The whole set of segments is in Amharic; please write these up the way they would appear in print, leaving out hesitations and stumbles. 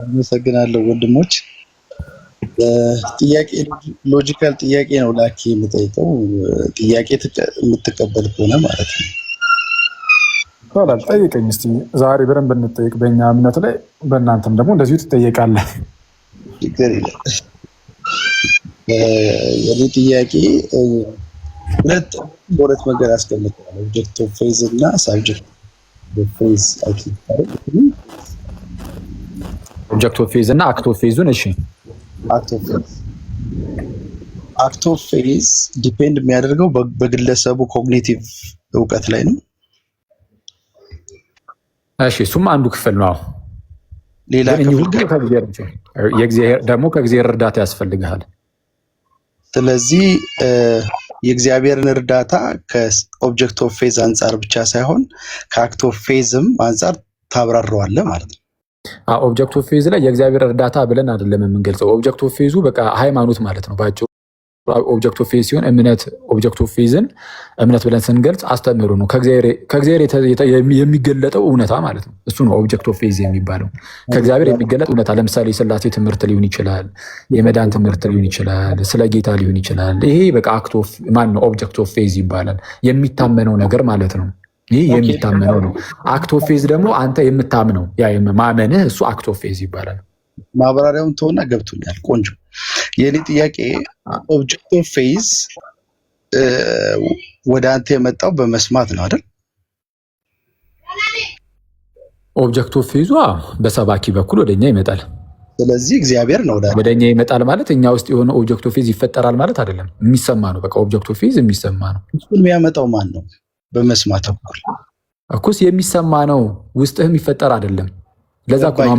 አመሰግናለሁ ወንድሞች። ጥያቄ ሎጂካል ጥያቄ ነው ላኪ የምጠይቀው ጥያቄ የምትቀበል ከሆነ ማለት ነው። ይባላል ጠይቀኝ እስቲ ዛሬ በደንብ እንጠይቅ በእኛ እምነት ላይ፣ በእናንተም ደግሞ እንደዚሁ ትጠየቃለህ። ችግር የለም። የኔ ጥያቄ በሁለት መንገድ አስቀምጠዋል። ኦብጀክት ኦፍ ፌዝ እና ሳብጀክት ኦፍ ፌዝ። ኦብጀክት ኦፍ ፌዝ እና አክት ኦፍ ፌዙን። እሺ አክት ኦፍ ፌዝ ዲፔንድ የሚያደርገው በግለሰቡ ኮግኒቲቭ እውቀት ላይ ነው። እሺ እሱም አንዱ ክፍል ነው። ሌላ ክፍል ደግሞ ከእግዚአብሔር እርዳታ ያስፈልግሃል። ስለዚህ የእግዚአብሔርን እርዳታ ከኦብጀክት ኦፍ ፌዝ አንጻር ብቻ ሳይሆን ከአክት ኦፍ ፌዝም አንጻር ታብራረዋለህ ማለት ነው። ኦብጀክት ኦፍ ፌዝ ላይ የእግዚአብሔር እርዳታ ብለን አይደለም የምንገልጸው። ኦብጀክት ኦፍ ፌዙ በቃ ሃይማኖት ማለት ነው ባጭሩ። ኦብጀክት ኦፍ ፌዝ ሲሆን እምነት፣ ኦብጀክት ኦፍ ፌዝን እምነት ብለን ስንገልጽ አስተምህሮ ነው፣ ከእግዚአብሔር የሚገለጠው እውነታ ማለት ነው። እሱ ነው ኦብጀክት ኦፍ ፌዝ የሚባለው፣ ከእግዚአብሔር የሚገለጥ እውነታ። ለምሳሌ የሥላሴ ትምህርት ሊሆን ይችላል፣ የመዳን ትምህርት ሊሆን ይችላል፣ ስለ ጌታ ሊሆን ይችላል። ይሄ በቃ አክት ኦፍ ማን ነው ኦብጀክት ኦፍ ፌዝ ይባላል። የሚታመነው ነገር ማለት ነው። ይህ የሚታመነው ነው። አክት ኦፍ ፌዝ ደግሞ አንተ የምታምነው ያ ማመንህ፣ እሱ አክት ኦፍ ፌዝ ይባላል። ማብራሪያውን ተሆና ገብቶኛል። ቆንጆ። የኔ ጥያቄ ኦብጀክት ኦፍ ፌዝ ወደ አንተ የመጣው በመስማት ነው አይደል? ኦብጀክት ኦፍ ፌዙ በሰባኪ በኩል ወደኛ ይመጣል። ስለዚህ እግዚአብሔር ነው ወደኛ ይመጣል ማለት እኛ ውስጥ የሆነ ኦብጀክት ኦፍ ፌዝ ይፈጠራል ማለት አይደለም። የሚሰማ ነው። በቃ ኦብጀክት ኦፍ ፌዝ የሚሰማ ነው። እሱን የሚያመጣው ማን ነው? በመስማት በኩል እኩስ የሚሰማ ነው። ውስጥህ የሚፈጠር አይደለም። ለዛ እኮ ነው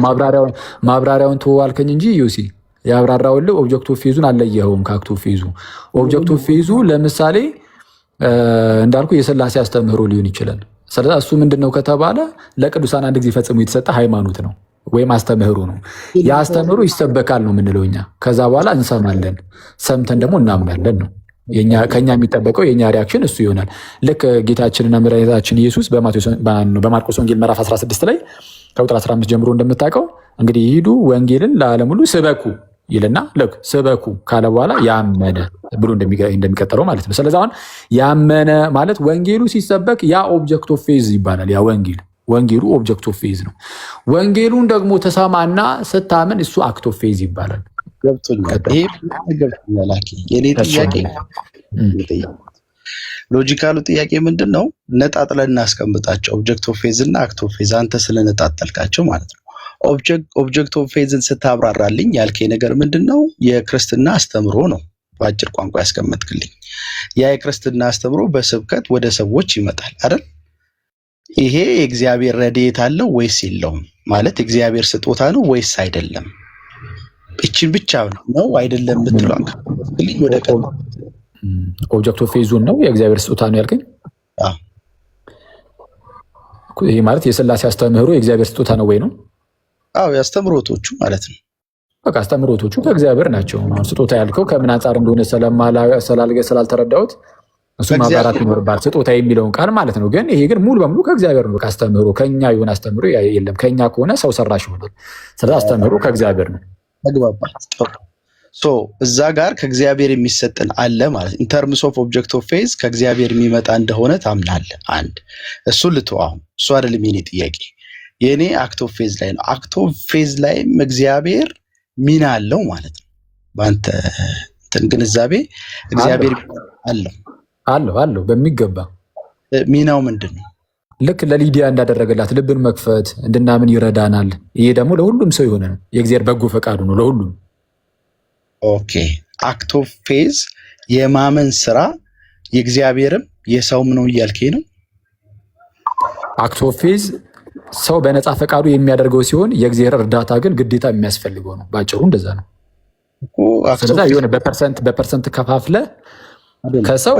ማብራሪያውን ተዋልከኝ እንጂ ዩሲ ያብራራውልህ ኦብጀክት ኦፍ ፌዙን አለየኸውም ከአክት ኦፍ ፌዙ። ኦብጀክት ኦፍ ፌዙ ለምሳሌ እንዳልኩ የሥላሴ አስተምህሮ ሊሆን ይችላል። ስለዚህ እሱ ምንድነው ከተባለ ለቅዱሳን አንድ ጊዜ ፈጽሞ የተሰጠ ሃይማኖት ነው ወይም አስተምህሮ ነው። ያ አስተምህሮ ይሰበካል ነው የምንለው እኛ። ከዛ በኋላ እንሰማለን፣ ሰምተን ደግሞ እናምናለን ነው ከኛ የሚጠበቀው። የኛ ሪያክሽን እሱ ይሆናል። ልክ ጌታችንና መድኃኒታችን ኢየሱስ በማርቆስ ወንጌል ምዕራፍ 16 ላይ ከቁጥር 15 ጀምሮ እንደምታውቀው እንግዲህ ሂዱ ወንጌልን ለዓለም ሁሉ ስበኩ ይልና ልክ ስበኩ ካለ በኋላ ያመነ ብሎ እንደሚቀጥለው ማለት ነው። ስለዚህ አሁን ያመነ ማለት ወንጌሉ ሲሰበክ ያ ኦብጀክት ኦፍ ፌዝ ይባላል። ያ ወንጌሉ ኦብጀክት ኦፍ ፌዝ ነው። ወንጌሉን ደግሞ ተሰማና ስታምን እሱ አክት ኦፍ ፌዝ ይባላል። ገብቶኛል። ይሄ ገብቶኛል። የኔ ጥያቄ ሎጂካሉ ጥያቄ ምንድን ነው? ነጣጥለን እናስቀምጣቸው ኦብጀክት ኦፍ ፌዝ እና አክት ኦፍ ፌዝ፣ አንተ ስለነጣጠልካቸው ማለት ነው። ኦብጀክት ኦፍ ፌዝን ስታብራራልኝ ያልከኝ ነገር ምንድን ነው? የክርስትና አስተምሮ ነው በአጭር ቋንቋ ያስቀመጥክልኝ። ያ የክርስትና አስተምሮ በስብከት ወደ ሰዎች ይመጣል አይደል? ይሄ የእግዚአብሔር ረድኤት አለው ወይስ የለውም? ማለት የእግዚአብሔር ስጦታ ነው ወይስ አይደለም? እቺን ብቻ ነው አይደለም የምትሏን ከልኝ ወደ ቀን ኦብጀክት ኦፍ ፌዙን ነው የእግዚአብሔር ስጦታ ነው ያልከኝ። ይሄ ማለት የሥላሴ አስተምህሮ የእግዚአብሔር ስጦታ ነው ወይ ነው? አዎ የአስተምህሮቶቹ ማለት ነው። በቃ አስተምህሮቶቹ ከእግዚአብሔር ናቸው። ስጦታ ያልከው ከምን አንጻር እንደሆነ ስላልተረዳሁት እሱ ማብራራት ይኖርባል። ስጦታ የሚለውን ቃል ማለት ነው። ግን ይሄ ግን ሙሉ በሙሉ ከእግዚአብሔር ነው። በቃ አስተምህሮ ከኛ የሆነ አስተምህሮ የለም። ከኛ ከሆነ ሰው ሰራሽ ይሆናል። ስለዚህ አስተምህሮ ከእግዚአብሔር ነው። ተግባባን? እዛ ጋር ከእግዚአብሔር የሚሰጥን አለ ማለት ኢን ተርምስ ኦፍ ኦብጀክት ኦፍ ፌዝ ከእግዚአብሔር የሚመጣ እንደሆነ ታምናለህ። አንድ እሱ ልተዋው፣ እሱ አይደለም የኔ ጥያቄ። የኔ አክት ኦፍ ፌዝ ላይ ነው። አክት ኦፍ ፌዝ ላይም እግዚአብሔር ሚና አለው ማለት ነው። በአንተ ግንዛቤ እግዚአብሔር አለው በሚገባ። ሚናው ምንድን ነው? ልክ ለሊዲያ እንዳደረገላት ልብን መክፈት እንድናምን ይረዳናል። ይሄ ደግሞ ለሁሉም ሰው የሆነ ነው። የእግዚአብሔር በጎ ፈቃዱ ነው ለሁሉም። ኦኬ አክት ኦፍ ፌዝ የማመን ስራ የእግዚአብሔርም የሰውም ነው እያልከኝ ነው? አክት ኦፍ ፌዝ ሰው በነፃ ፈቃዱ የሚያደርገው ሲሆን የእግዚአብሔር እርዳታ ግን ግዴታ የሚያስፈልገው ነው። ባጭሩ እንደዛ ነው። ስለዚህ የሆነ በፐርሰንት ከፋፍለ ከሰው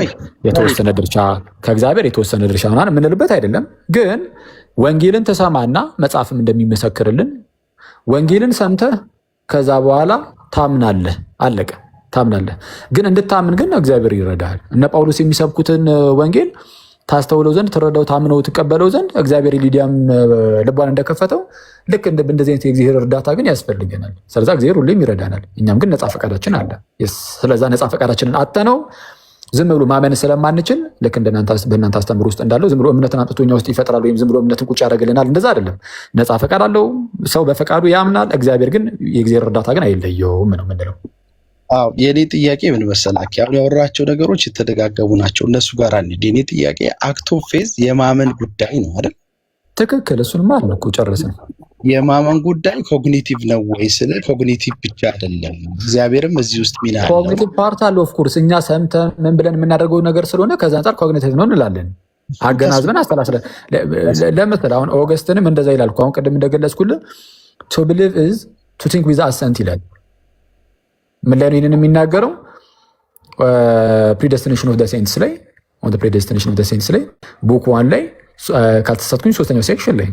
የተወሰነ ድርሻ ከእግዚአብሔር የተወሰነ ድርሻ ምናምን የምንልበት አይደለም። ግን ወንጌልን ተሰማና መጽሐፍም እንደሚመሰክርልን ወንጌልን ሰምተህ ከዛ በኋላ ታምናለህ። አለቀ። ታምናለህ። ግን እንድታምን ግን እግዚአብሔር ይረዳሃል። እነ ጳውሎስ የሚሰብኩትን ወንጌል ታስተውለው ዘንድ ትረዳው ታምነው ትቀበለው ዘንድ እግዚአብሔር ሊዲያም ልቧን እንደከፈተው ልክ እንደዚህ አይነት የእግዚአብሔር እርዳታ ግን ያስፈልገናል። ስለዛ እግዚአብሔር ሁሌም ይረዳናል። እኛም ግን ነፃ ፈቃዳችን አለ። ስለዛ ነፃ ፈቃዳችንን አጥተነው ዝም ብሎ ማመን ስለማንችል ልክ በእናንተ አስተምሮ ውስጥ እንዳለው ዝም ብሎ እምነትን አምጥቶ እኛ ውስጥ ይፈጥራል ወይም ዝም ብሎ እምነትን ቁጭ ያደርግልናል። እንደዛ አይደለም። ነፃ ፈቃድ አለው። ሰው በፈቃዱ ያምናል። እግዚአብሔር ግን የእግዚአብሔር እርዳታ ግን አይለየውም ነው የምንለው። አዎ የኔ ጥያቄ ምን መሰላክ? አሁን ያወራቸው ነገሮች የተደጋገሙ ናቸው። እነሱ ጋር አንድ የኔ ጥያቄ አክት ኦፍ ፌዝ የማመን ጉዳይ ነው አይደል? ትክክል። እሱንማ አለ እኮ ጨረስን። የማመን ጉዳይ ኮግኒቲቭ ነው ወይ ስለ ኮግኒቲቭ ብቻ አይደለም፣ እግዚአብሔር እዚህ ውስጥ ሚና አለው። ኮግኒቲቭ ፓርት አለ ኦፍ ኮርስ። እኛ ሰምተን ምን ብለን የምናደርገው ነገር ስለሆነ ከዛ አንጻር ኮግኒቲቭ ነው እንላለን። አገናዝበን አስተላስለን ለምሳሌ አሁን ኦገስትንም እንደዛ ይላል እኮ አሁን ቅድም እንደገለጽኩልህ ቱ ቢሊቭ ኢዝ ቱ ቲንክ ዊዝ አሰንት ይላል። ምን ላይ ነው ይሄንን የሚናገረው? ፕሪደስቲኔሽን ኦፍ ዘ ሴንትስ ላይ ኦን ዘ ፕሪደስቲኔሽን ኦፍ ዘ ሴንትስ ላይ ቡክ 1 ላይ ካልተሳሳትኩኝ 3ኛው ሴክሽን ላይ።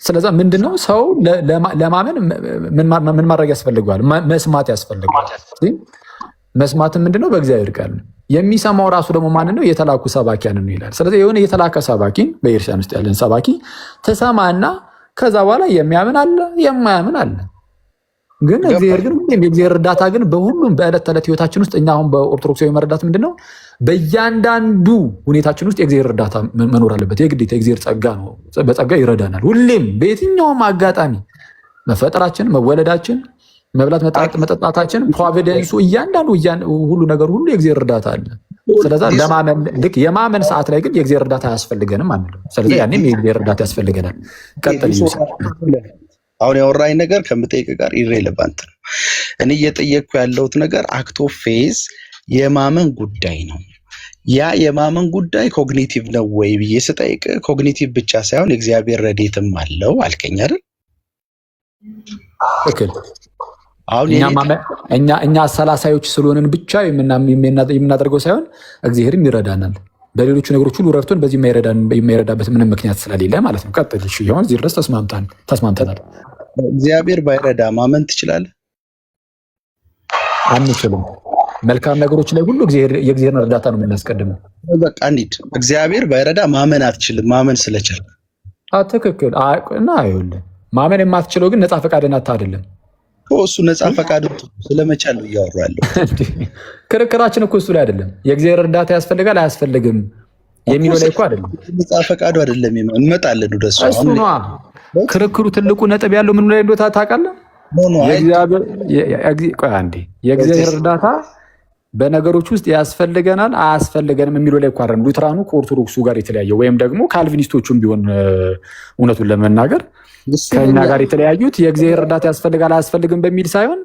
ስለዛ ምንድነው ሰው ለማመን ምን ማድረግ ያስፈልገዋል? መስማት ያስፈልገዋል። መስማትም ምንድነው? በእግዚአብሔር ቃል ነው። የሚሰማው ራሱ ደግሞ ማን ነው? የተላኩ ሰባኪያን ነው ይላል። ስለዚህ የሆነ የተላከ ሰባኪን በኤርሲያን ውስጥ ያለን ሰባኪ ተሰማና ከዛ በኋላ የሚያምን አለ፣ የማያምን አለ። ግን እግዚአብሔር ግን የእግዚአብሔር እርዳታ ግን በሁሉም በዕለት ተዕለት ህይወታችን ውስጥ እኛ አሁን በኦርቶዶክሳዊ መረዳት ምንድነው በእያንዳንዱ ሁኔታችን ውስጥ የእግዚአብሔር እርዳታ መኖር አለበት። የግዴታ የእግዚአብሔር ጸጋ ነው። በጸጋ ይረዳናል። ሁሌም በየትኛውም አጋጣሚ መፈጠራችን፣ መወለዳችን፣ መብላት መጠጣታችን፣ ፕሮቪደንሱ እያንዳንዱ ሁሉ ነገር ሁሉ የእግዚአብሔር እርዳታ አለ። ስለዛ ለማመን ልክ የማመን ሰዓት ላይ ግን የእግዚአብሔር እርዳታ አያስፈልገንም አንልም። ስለዚህ ያኔም የእግዚአብሔር እርዳታ ያስፈልገናል። ቀጥል አሁን ያወራኝ ነገር ከምጠይቅ ጋር ኢሬሌቫንት ነው። እኔ እየጠየቅኩ ያለሁት ነገር አክት ኦፍ ፌዝ የማመን ጉዳይ ነው። ያ የማመን ጉዳይ ኮግኒቲቭ ነው ወይ ብዬ ስጠይቅ ኮግኒቲቭ ብቻ ሳይሆን የእግዚአብሔር ረድኤትም አለው አልከኝ አይደል? አሁን እኛ አሰላሳዮች ስለሆንን ብቻ የምናደርገው ሳይሆን እግዚአብሔርም ይረዳናል። በሌሎቹ ነገሮች ሁሉ ረድቶን በዚህ የማይረዳበት ምንም ምክንያት ስለሌለ ማለት ነው። ቀጥል። እሺ ይሁን። እዚህ ድረስ ተስማምተናል። እግዚአብሔር ባይረዳ ማመን ትችላለህ? አንችልም። መልካም ነገሮች ላይ ሁሉ የእግዚአብሔርን እርዳታ ነው የምናስቀድመው። በቃ እንሂድ። እግዚአብሔር ባይረዳ ማመን አትችልም። ማመን ስለቻለ ትክክል። እና ይኸውልህ ማመን የማትችለው ግን ነፃ ፈቃድን አታ አይደለም እሱ ነፃ ፈቃዱ ስለመቻል ነው እያወሩ ያለው። ክርክራችን እኮ እሱ ላይ አይደለም። የእግዚአብሔር እርዳታ ያስፈልጋል አያስፈልግም የሚለው ላይ እኮ አይደለም። ነፃ ፈቃዱ አይደለም። እንመጣለን ወደሱ። እሱ ነው ክርክሩ። ትልቁ ነጥብ ያለው ምን ላይ እንደሆነ ታውቃለህ? የእግዚአብሔር እርዳታ በነገሮች ውስጥ ያስፈልገናል አያስፈልገንም የሚለው ላይ እኮ አይደለም። ሉትራኑ ከኦርቶዶክሱ ጋር የተለያየ ወይም ደግሞ ካልቪኒስቶቹም ቢሆን እውነቱን ለመናገር ከኛ ጋር የተለያዩት የእግዚአብሔር እርዳታ ያስፈልጋል አያስፈልግም በሚል ሳይሆን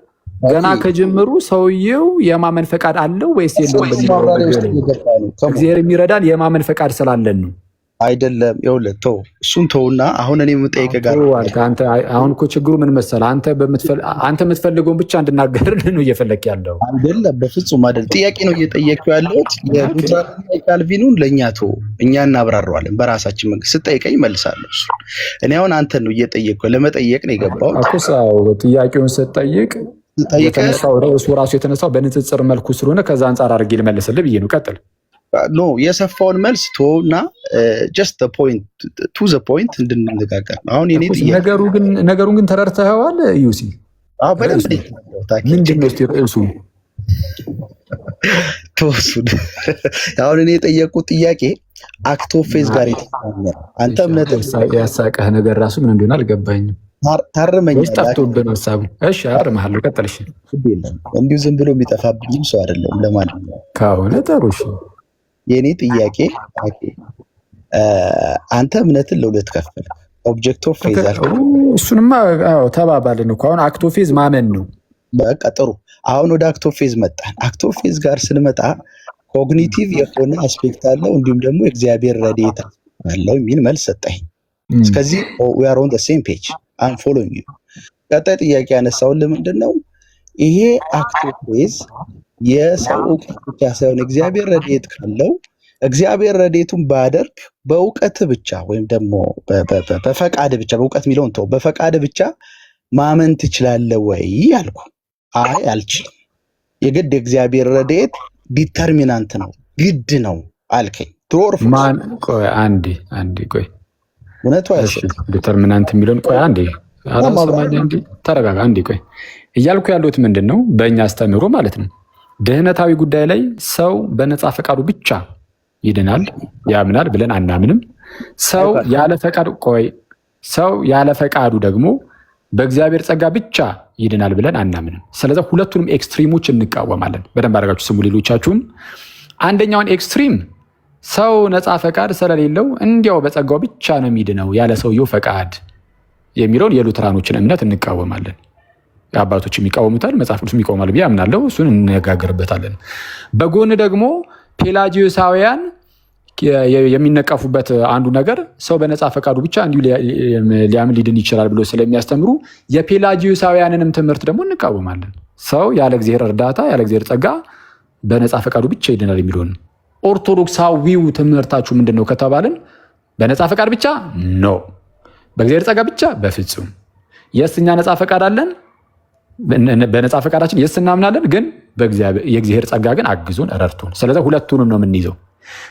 ገና ከጀምሩ ሰውየው የማመን ፈቃድ አለው ወይስ የለውም በሚለው እግዚአብሔር የሚረዳን የማመን ፈቃድ ስላለን ነው አይደለም። ይኸውልህ ተው እሱን ተውና አሁን እኔ የምጠይቅህ ጋር አሁን እኮ ችግሩ ምን መሰለህ? አንተ የምትፈልገውን ብቻ እንድናገር ነው እየፈለክ ያለው አይደለም። በፍጹም አይደለም። ጥያቄ ነው እየጠየቅኩ ያለሁት። የሉትራንና የካልቪኑን ለእኛ ተው፣ እኛ እናብራረዋለን በራሳችን መንገድ። ስጠይቀኝ እመልሳለሁ። እሱ እኔ አሁን አንተን ነው እየጠየቅኩ ለመጠየቅ ነው የገባሁት እኮ። ጥያቄውን ስትጠይቅ የተነሳው ርዕሱ ራሱ የተነሳው በንጽጽር መልኩ ስለሆነ ከዛ አንጻር አድርጌ ልመልስልህ ብዬ ነው። ቀጥል። ኖ የሰፋውን መልስ ቶና ጀስት ቱ ዘ ፖይንት እንድንነጋገር ነው። አሁን የኔ ነገሩን ግን ተረድተኸዋል ዩሲ? በደንብ ምንድን ነው ርዕሱ? ተወሱን አሁን እኔ የጠየቁት ጥያቄ አክት ኦፍ ፌዝ ጋር የተገናኘ አንተ እምነት ያሳቀህ ነገር ራሱ ምን እንደሆነ አልገባኝም። ታርመኝ ጠፍቶብን ሀሳቡ። እሺ አርምሃለሁ። ቀጥል። እሺ እንዲሁ ዝም ብሎ የሚጠፋብኝም ሰው አይደለም። ለማለት ከሆነ ጥሩ። እሺ የኔ ጥያቄ አንተ እምነትን ለሁለት ከፈል። ኦብጀክት ኦፍ ፌዝ አልከኝ። እሱንማ ተባባልን እኮ። አሁን አክት ኦፍ ፌዝ ማመን ነው። በቃ ጥሩ። አሁን ወደ አክት ኦፍ ፌዝ መጣን። አክት ኦፍ ፌዝ ጋር ስንመጣ ኮግኒቲቭ የሆነ አስፔክት አለው እንዲሁም ደግሞ እግዚአብሔር ረድኤት አለው የሚል መልስ ሰጠኝ። እስከዚህ we are on the same page. I'm following you። ቀጣይ ጥያቄ ያነሳውን ምንድን ነው ይሄ አክት ኦፍ ፌዝ የሰው እውቀት ብቻ ሳይሆን እግዚአብሔር ረድኤት ካለው እግዚአብሔር ረድኤቱን ባደርግ በእውቀት ብቻ ወይም ደግሞ በፈቃድ ብቻ በእውቀት የሚለውን ተው፣ በፈቃድ ብቻ ማመን ትችላለህ ወይ አልኩ። አይ አልችልም፣ የግድ እግዚአብሔር ረድኤት ዲተርሚናንት ነው ግድ ነው አልከኝ። ትሩ ኦር ፎልስ? ማን ቆይ አንዴ ቆይ እውነቱ እሺ ዲተርሚናንት የሚለውን ቆይ አንዴ አላሰማኝ እንዴ ተረጋጋ አንዴ ቆይ እያልኩ ያሉት ምንድን ነው በእኛ አስተምህሮ ማለት ነው ድህነታዊ ጉዳይ ላይ ሰው በነፃ ፈቃዱ ብቻ ይድናል ያምናል ብለን አናምንም ሰው ያለ ፈቃዱ ደግሞ በእግዚአብሔር ጸጋ ብቻ ይድናል ብለን አናምንም ስለዚህ ሁለቱንም ኤክስትሪሞች እንቃወማለን በደንብ አድርጋችሁ ስሙ ሌሎቻችሁም አንደኛውን ኤክስትሪም ሰው ነፃ ፈቃድ ስለሌለው እንዲያው በጸጋው ብቻ ነው የሚድነው ያለ ሰውየው ፈቃድ የሚለውን የሉትራኖችን እምነት እንቃወማለን አባቶች የሚቃወሙታል መጽሐፍ ቅዱስ የሚቃወማል ብዬ አምናለሁ እሱን እንነጋገርበታለን በጎን ደግሞ ፔላጂዮሳውያን የሚነቀፉበት አንዱ ነገር ሰው በነፃ ፈቃዱ ብቻ እንዲሁ ሊያምን ሊድን ይችላል ብሎ ስለሚያስተምሩ የፔላጂዮሳውያንንም ትምህርት ደግሞ እንቃወማለን ሰው ያለ እግዚአብሔር እርዳታ ያለ እግዚአብሔር ጸጋ በነፃ ፈቃዱ ብቻ ይድናል የሚለውን ኦርቶዶክሳዊው ትምህርታችሁ ምንድን ነው ከተባልን በነፃ ፈቃድ ብቻ ኖ በእግዚአብሔር ጸጋ ብቻ በፍጹም የእኛ ነፃ ፈቃድ አለን በነፃ ፈቃዳችን የስ እናምናለን ግን የእግዚአብሔር ጸጋ ግን አግዞን ረድቶን ስለዚህ ሁለቱንም ነው የምንይዘው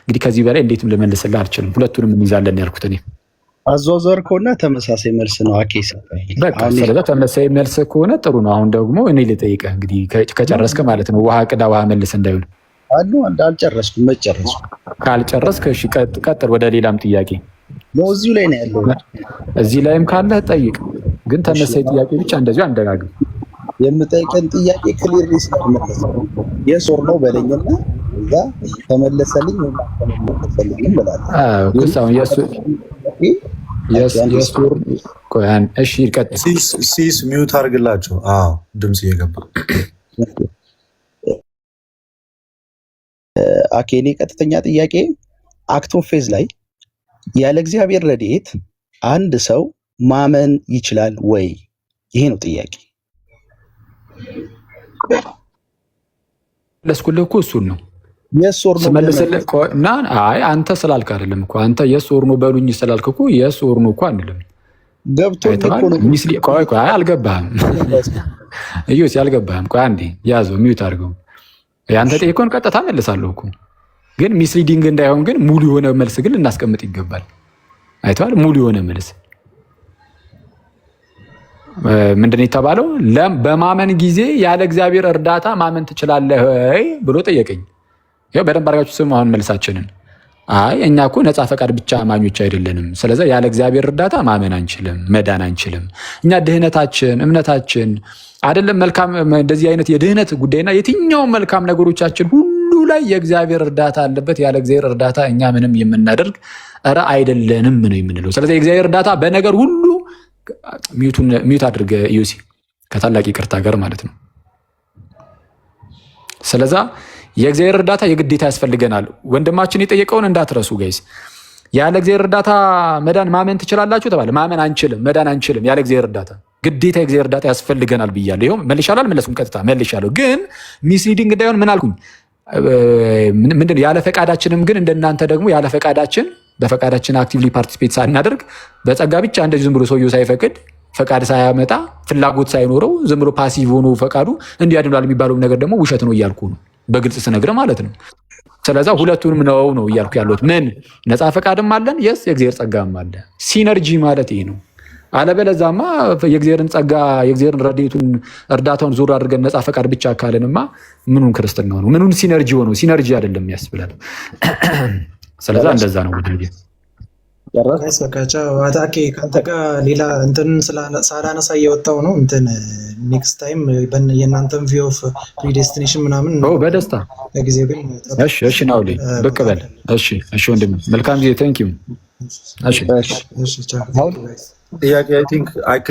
እንግዲህ ከዚህ በላይ እንዴትም ልመልስልህ አልችልም ሁለቱንም እንይዛለን ያልኩት እኔ አዟዟር ከሆነ ተመሳሳይ መልስ ነው አኬስ በቃ ስለዚህ ተመሳሳይ መልስ ከሆነ ጥሩ ነው አሁን ደግሞ እኔ ልጠይቅህ እንግዲህ ከጨረስክ ማለት ነው ውሃ ቅዳ ውሃ መልስ እንዳይሆን አሉ አልጨረስኩም መጨረስኩ ካልጨረስክ እሺ ቀጥል ወደ ሌላም ጥያቄ ነው እዚሁ ላይ ነው ያለው እዚህ ላይም ካለ ጠይቅ ግን ተመሳሳይ ጥያቄ ብቻ እንደዚሁ አንደጋግም የምጠይቀን ጥያቄ ክሊርሊ ስለተመለሰ የስ ኦር ነው በለኝና እዛ ተመለሰልኝ ወይ ተመለሰልኝ ማለት ኩሳው የስ ኦር ቆያን እሺ ይቀጥል ሲስ ሚውት አድርግላቸው ድምጽ እየገባ አኬኔ ቀጥተኛ ጥያቄ አክት ኦፍ ፌዝ ላይ ያለ እግዚአብሔር ረድኤት አንድ ሰው ማመን ይችላል ወይ? ይሄ ነው ጥያቄ። ለስኩልህ እኮ እሱን ነው የስ ኦር ኖ መልስልህ እና አይ አንተ ስላልክ አይደለም እኮ አንተ የስ ኦር ኖ በሉኝ ስላልክ እኮ የስ ኦር ኖ እኮ አንልም። ገብቶኝ እኮ ነው ሚስሊ ቆይ አልገባህም። እዩስ ያልገባህም ቆይ አንዴ ያዘው ሚውት አድርገው። ያንተ ጠይቆን ቀጥታ መልሳለሁ እኮ ግን ሚስሊዲንግ እንዳይሆን ግን ሙሉ የሆነ መልስ ግን ልናስቀምጥ ይገባል። አይተዋል ሙሉ የሆነ መልስ ምንድነው የተባለው? በማመን ጊዜ ያለ እግዚአብሔር እርዳታ ማመን ትችላለህ ብሎ ጠየቀኝ። ያው በደንብ አድርጋችሁ ስሙ አሁን መልሳችንን። አይ እኛ እኮ ነፃ ፈቃድ ብቻ አማኞች አይደለንም፣ ስለዚህ ያለ እግዚአብሔር እርዳታ ማመን አንችልም፣ መዳን አንችልም። እኛ ድህነታችን እምነታችን አይደለም መልካም እንደዚህ አይነት የድህነት ጉዳይና የትኛውም መልካም ነገሮቻችን ሁሉ ላይ የእግዚአብሔር እርዳታ አለበት። ያለ እግዚአብሔር እርዳታ እኛ ምንም የምናደርግ አይደለንም ነው የምንለው። ስለዚህ የእግዚአብሔር እርዳታ በነገር ሁሉ ሚዩት አድርገ ዩሲ ከታላቅ ይቅርታ ጋር ማለት ነው። ስለዛ የእግዚአብሔር እርዳታ የግዴታ ያስፈልገናል። ወንድማችን የጠየቀውን እንዳትረሱ ጋይስ። ያለ እግዚአብሔር እርዳታ መዳን ማመን ትችላላችሁ ተባለ። ማመን አንችልም፣ መዳን አንችልም ያለ እግዚአብሔር እርዳታ። ግዴታ የእግዚአብሔር እርዳታ ያስፈልገናል ብያለሁ። ይኸው መልሻለሁ አልመለስኩም? ቀጥታ መልሻለሁ። ግን ሚስሊዲንግ እንዳይሆን ምን አልኩኝ? ምንድን ያለ ፈቃዳችንም ግን እንደናንተ ደግሞ ያለ ፈቃዳችን በፈቃዳችን አክቲቭሊ ፓርቲሲፔት ሳናደርግ በጸጋ ብቻ እንደዚህ ዝም ብሎ ሰውየው ሳይፈቅድ ፈቃድ ሳያመጣ ፍላጎት ሳይኖረው ዝም ብሎ ፓሲቭ ሆኖ ፈቃዱ እንዲያድናል የሚባለው ነገር ደግሞ ውሸት ነው እያልኩ ነው፣ በግልጽ ስነግረ ማለት ነው። ስለዛ ሁለቱንም ነው እያልኩ ያለሁት። ምን ነፃ ፈቃድም አለን፣ የስ የእግዚአብሔር ጸጋም አለ። ሲነርጂ ማለት ይሄ ነው። አለበለዛማ የእግዚአብሔርን ጸጋ የእግዚአብሔርን ረድኤቱን እርዳታውን ዞር አድርገን ነፃ ፈቃድ ብቻ ካለንማ ምኑን ክርስትና ነው? ምኑን ሲነርጂ ሆኖ? ሲነርጂ አይደለም ያስብላል። ስለዛ እንደዛ ነው ወደ አታኬ ከአንተ ጋር ሌላ እንትን ሳላነሳ እየወጣው ነው። እንትን ኔክስት ታይም የእናንተን ቪው ኦፍ ፕሪዴስቲኔሽን ምናምን በደስታ ጊዜው ግን እሺ ናው ብቅ በል። እሺ ወንድም መልካም ጊዜ። ቴንክ ዩ። ጥያቄ አይ ቲንክ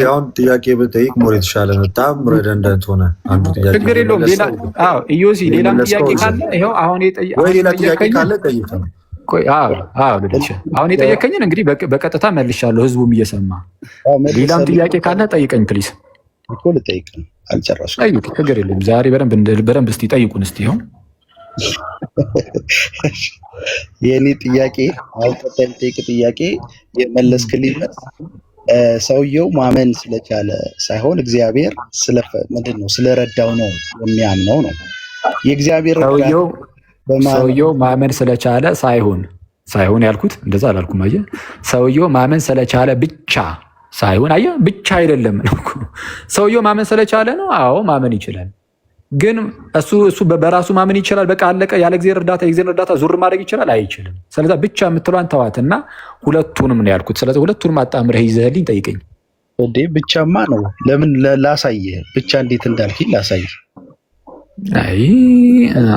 አሁን ጥያቄ ብጠይቅ ሞር የተሻለ ነው። በጣም ረደንደንት ሆነ አንዱ ጥያቄ። ችግር የለውም። ኢዮሲ ሌላም ጥያቄ ካለ ይኸው አሁን ሌላ ጥያቄ ካለ ጠይቅ ነው። አሁን የጠየቀኝን እንግዲህ በቀጥታ መልሻለሁ፣ ህዝቡም እየሰማ። ሌላም ጥያቄ ካለ ጠይቀኝ ፕሊስ። ልጠይቅ ነው አልጨረስኩም። ችግር የለም። ዛሬ በደንብ እስኪ ጠይቁን እስኪ። ይሁን የእኔ ጥያቄ አሁን ቀጣይ ጠይቅ ጥያቄ የመለስክልኝ ሰውየው ማመን ስለቻለ ሳይሆን እግዚአብሔር ምንድን ነው ስለረዳው ነው የሚያምነው ነው። የእግዚአብሔር ሰውየው ማመን ስለቻለ ሳይሆን ሳይሆን ያልኩት እንደዛ አላልኩም። አየህ ሰውየው ማመን ስለቻለ ብቻ ሳይሆን አየህ ብቻ አይደለም ነው። ሰውየው ማመን ስለቻለ ነው። አዎ ማመን ይችላል። ግን እሱ በራሱ ማመን ይችላል። በቃ አለቀ። ያለ እግዚአብሔር እርዳታ የእግዚአብሔር እርዳታ ዙር ማድረግ ይችላል? አይችልም። ስለዚህ ብቻ የምትሏን ተዋትና ሁለቱንም ነው ያልኩት። ስለዚህ ሁለቱንም አጣምረህ ይዘህልኝ ጠይቀኝ። እንዴ ብቻማ ነው። ለምን ላሳየህ? ብቻ እንዴት እንዳልከኝ ላሳየህ። አይ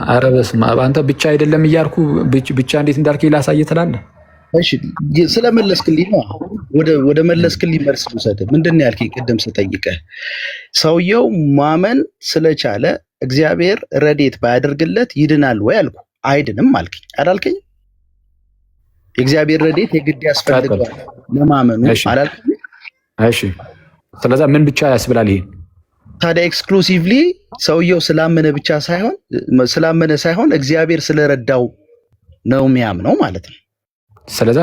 ኧረ በስመ አብ አንተ ብቻ አይደለም እያልኩ ብቻ እንዴት እንዳልከኝ ላሳየህ ትላለህ። እሺ ስለመለስክልኝ ነው። ወደ መለስክልኝ መልስ ልውሰድህ። ምንድን ነው ያልከኝ ቅድም ስጠይቅህ? ሰውየው ማመን ስለቻለ እግዚአብሔር ረድኤት ባያደርግለት ይድናል ወይ አልኩ። አይድንም አልከኝ አላልከኝ? የእግዚአብሔር ረድኤት የግድ ያስፈልገዋል ለማመኑ አላልከኝ? እሺ ስለዛ ምን ብቻ ያስብላል ይሄ? ታዲያ ኤክስክሉሲቭሊ ሰውየው ስላመነ ሳይሆን እግዚአብሔር ስለረዳው ነው የሚያምነው ማለት ነው። ስለዛ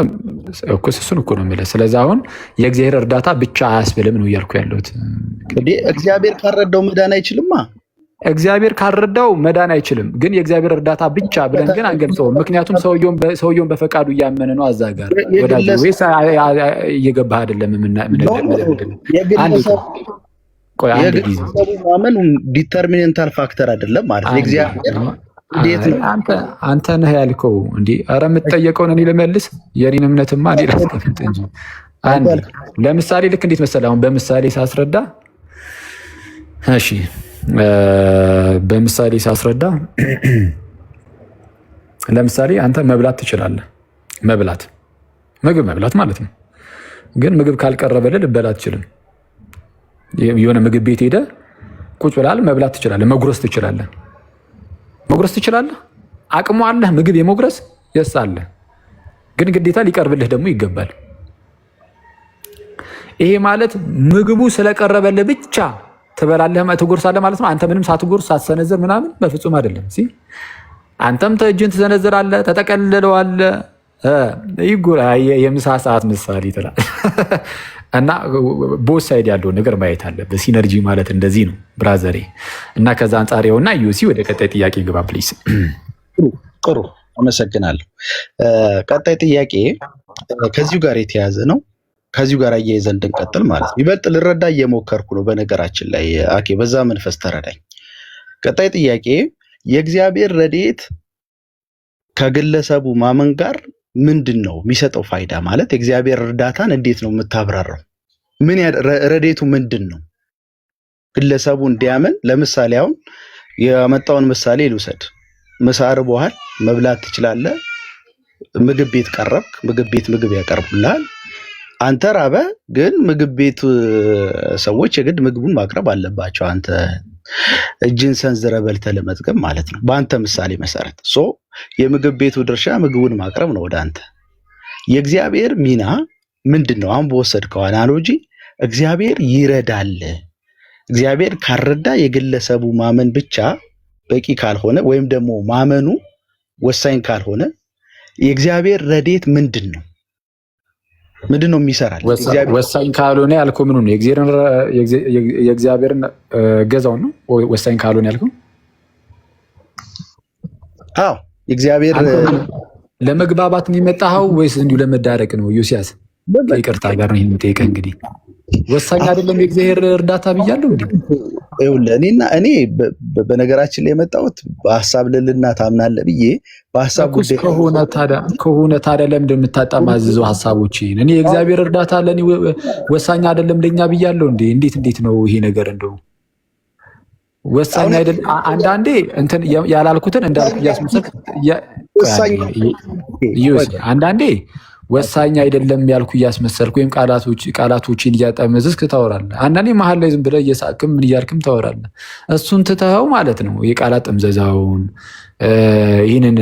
እሱን እኮ ነው የምልህ። ስለዛ አሁን የእግዚአብሔር እርዳታ ብቻ አያስብልም ነው እያልኩ ያለሁት። እግዚአብሔር ካልረዳው መዳን አይችልማ። እግዚአብሔር ካልረዳው መዳን አይችልም። ግን የእግዚአብሔር እርዳታ ብቻ ብለን ግን አንገልጸውም። ምክንያቱም ሰውየውን በፈቃዱ እያመነ ነው። አዛ ጋር ወዳጅ ወይስ እየገባህ አይደለም? አንድ ጊዜ ማመን ዲተርሚኔንታል ፋክተር አይደለም ማለት ነው። እግዚአብሔር እንዴት ነው አንተ ነህ ያልከው? እንዴ ኧረ የምትጠየቀውን እኔ ልመልስ። የኔን እምነትማ እኔ ላስቀምጥ እንጂ። ለምሳሌ ልክ እንዴት መሰለህ? አሁን በምሳሌ ሳስረዳ እሺ በምሳሌ ሳስረዳ ለምሳሌ አንተ መብላት ትችላለህ። ምግብ መብላት ማለት ነው። ግን ምግብ ካልቀረበልህ ልበላ አትችልም። የሆነ ምግብ ቤት ሄደህ ቁጭ ብለሃል፣ መብላት ትችላለህ። መጉረስ ትችላለህ። አቅሙ አለህ ምግብ የመጉረስ የስ አለ። ግን ግዴታ ሊቀርብልህ ደግሞ ይገባል። ይሄ ማለት ምግቡ ስለቀረበልህ ብቻ ትበላለህ ትጎርሳለህ ማለት ነው። አንተ ምንም ሳትጎርስ ሳትሰነዝር ምናምን በፍጹም አይደለም። አንተም እጅን ትሰነዝራለህ፣ ተጠቀልለዋለህ። የምሳ ሰዓት ምሳሌ ትላለህ። እና ቦት ሳይድ ያለውን ነገር ማየት አለብህ። ሲነርጂ ማለት እንደዚህ ነው ብራዘሬ። እና ከዛ አንጻር ይኸውና ዩሲ ወደ ቀጣይ ጥያቄ ግባ ፕሊስ። ጥሩ አመሰግናለሁ። ቀጣይ ጥያቄ ከዚሁ ጋር የተያዘ ነው። ከዚሁ ጋር አያይዘን እንድንቀጥል ማለት ነው። ይበልጥ ልረዳ እየሞከርኩ ነው። በነገራችን ላይ አኬ በዛ መንፈስ ተረዳኝ። ቀጣይ ጥያቄ የእግዚአብሔር ረድኤት ከግለሰቡ ማመን ጋር ምንድን ነው የሚሰጠው ፋይዳ? ማለት የእግዚአብሔር እርዳታን እንዴት ነው የምታብራራው? ረድኤቱ ምንድን ነው? ግለሰቡ እንዲያምን ለምሳሌ አሁን የመጣውን ምሳሌ ልውሰድ። ምሳ ርቦሃል፣ መብላት ትችላለህ። ምግብ ቤት ቀረብክ፣ ምግብ ቤት ምግብ ያቀርቡልሃል። አንተ ራበ፣ ግን ምግብ ቤት ሰዎች የግድ ምግቡን ማቅረብ አለባቸው። አንተ እጅን ሰንዝረ በልተህ ለመጥገብ ማለት ነው። በአንተ ምሳሌ መሰረት የምግብ ቤቱ ድርሻ ምግቡን ማቅረብ ነው ወደ አንተ። የእግዚአብሔር ሚና ምንድን ነው? አሁን በወሰድከው አናሎጂ እግዚአብሔር ይረዳል። እግዚአብሔር ካልረዳ የግለሰቡ ማመን ብቻ በቂ ካልሆነ ወይም ደግሞ ማመኑ ወሳኝ ካልሆነ የእግዚአብሔር ረድኤት ምንድን ነው? ምንድን ነው የሚሰራል? ወሳኝ ካልሆነ ያልከው ምኑ ነው? የእግዚአብሔርን ገዛውን ነው ወሳኝ ካልሆነ ያልከው? አዎ የእግዚአብሔር ለመግባባት የሚመጣው ወይስ እንዲሁ ለመዳረቅ ነው? ዮሲያስ ይቅርታ ጋር ነው የምጠይቀህ። እንግዲህ ወሳኝ አይደለም የእግዚአብሔር እርዳታ ብያለሁ። እንዴ እኔ በነገራችን ላይ የመጣሁት በሀሳብ ልልና ታምናለህ ብዬ በሀሳብ ጉዳይ ከሆነ ታዲያ ለምንድን የምታጣማዝዘው ሀሳቦችን? እኔ የእግዚአብሔር እርዳታ ለእኔ ወሳኝ አይደለም ለኛ ብያለሁ። እንዴት ነው ይሄ ነገር? እንደው ወሳኝ አይደለም አንዳንዴ እንትን ያላልኩትን እንዳልኩ እያስመሰልክ አንዳንዴ ወሳኝ አይደለም ያልኩ እያስመሰልክ ወይም ቃላቶችን እያጠመዝዝክ ታወራለህ። አንዳንዴ መሀል ላይ ዝም ብለህ እየሳቅም ምን እያልክም ታወራለህ። እሱን ትተኸው ማለት ነው የቃላት ጥምዘዛውን ይህንን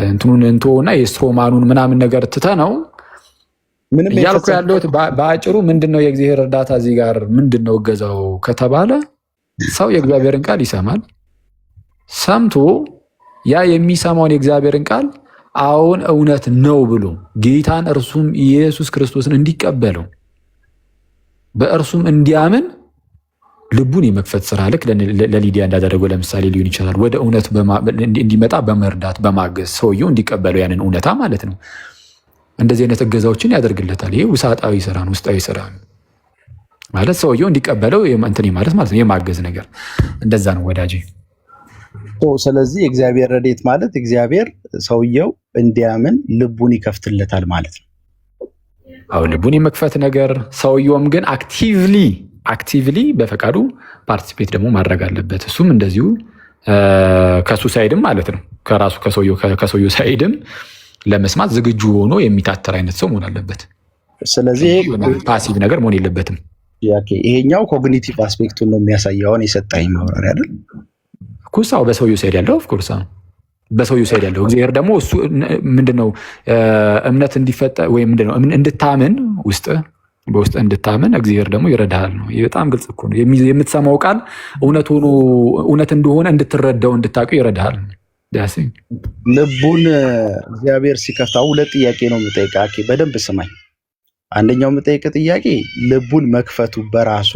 እንትኑን እንትሆና የስትሮማኑን ምናምን ነገር ትተህ ነው እያልኩ ያለሁት። በአጭሩ ምንድነው የእግዚአብሔር እርዳታ እዚህ ጋር ምንድነው እገዛው ከተባለ ሰው የእግዚአብሔርን ቃል ይሰማል። ሰምቶ ያ የሚሰማውን የእግዚአብሔርን ቃል አሁን እውነት ነው ብሎ ጌታን እርሱም ኢየሱስ ክርስቶስን እንዲቀበለው በእርሱም እንዲያምን ልቡን የመክፈት ስራ ልክ ለሊዲያ እንዳደረገው ለምሳሌ ሊሆን ይችላል። ወደ እውነት እንዲመጣ በመርዳት በማገዝ ሰውየው እንዲቀበለው ያንን እውነታ ማለት ነው። እንደዚህ አይነት እገዛዎችን ያደርግለታል። ይሄ ውሳጣዊ ስራ ነው፣ ውስጣዊ ስራ ነው ማለት ሰውየው እንዲቀበለው እንትን ማለት ነው የማገዝ ነገር እንደዛ ነው ወዳጄ። ስለዚህ የእግዚአብሔር ረድኤት ማለት እግዚአብሔር ሰውየው እንዲያምን ልቡን ይከፍትለታል ማለት ነው። አዎ ልቡን የመክፈት ነገር፣ ሰውየውም ግን አክቲቭሊ በፈቃዱ ፓርቲሲፔት ደግሞ ማድረግ አለበት። እሱም እንደዚሁ ከሱ ሳይድም ማለት ነው ከራሱ ከሰውየው ሳይድም ለመስማት ዝግጁ ሆኖ የሚታተር አይነት ሰው መሆን አለበት። ስለዚህ ፓሲቭ ነገር መሆን የለበትም። ይሄኛው ኮግኒቲቭ አስፔክቱን ነው የሚያሳየው። አሁን የሰጠኝ ማብራሪያ አይደል? ኩሳው በሰውየው ሳይድ ያለው ኦፍኮርስ በሰውየው ሳይድ ያለው እግዚአብሔር ደግሞ እሱ ምንድነው እምነት እንዲፈጠር ወይም ምንድነው እንድታምን በውስጥ እንድታምን እግዚአብሔር ደግሞ ይረዳሃል ነው። በጣም ግልጽ እኮ ነው። የምትሰማው ቃል እውነት እንደሆነ እንድትረዳው እንድታውቀው ይረዳሃል። ልቡን እግዚአብሔር ሲከፍታው ሁለት ጥያቄ ነው የምጠይቅህ። በደንብ ስማኝ። አንደኛው የምጠይቅህ ጥያቄ ልቡን መክፈቱ በራሱ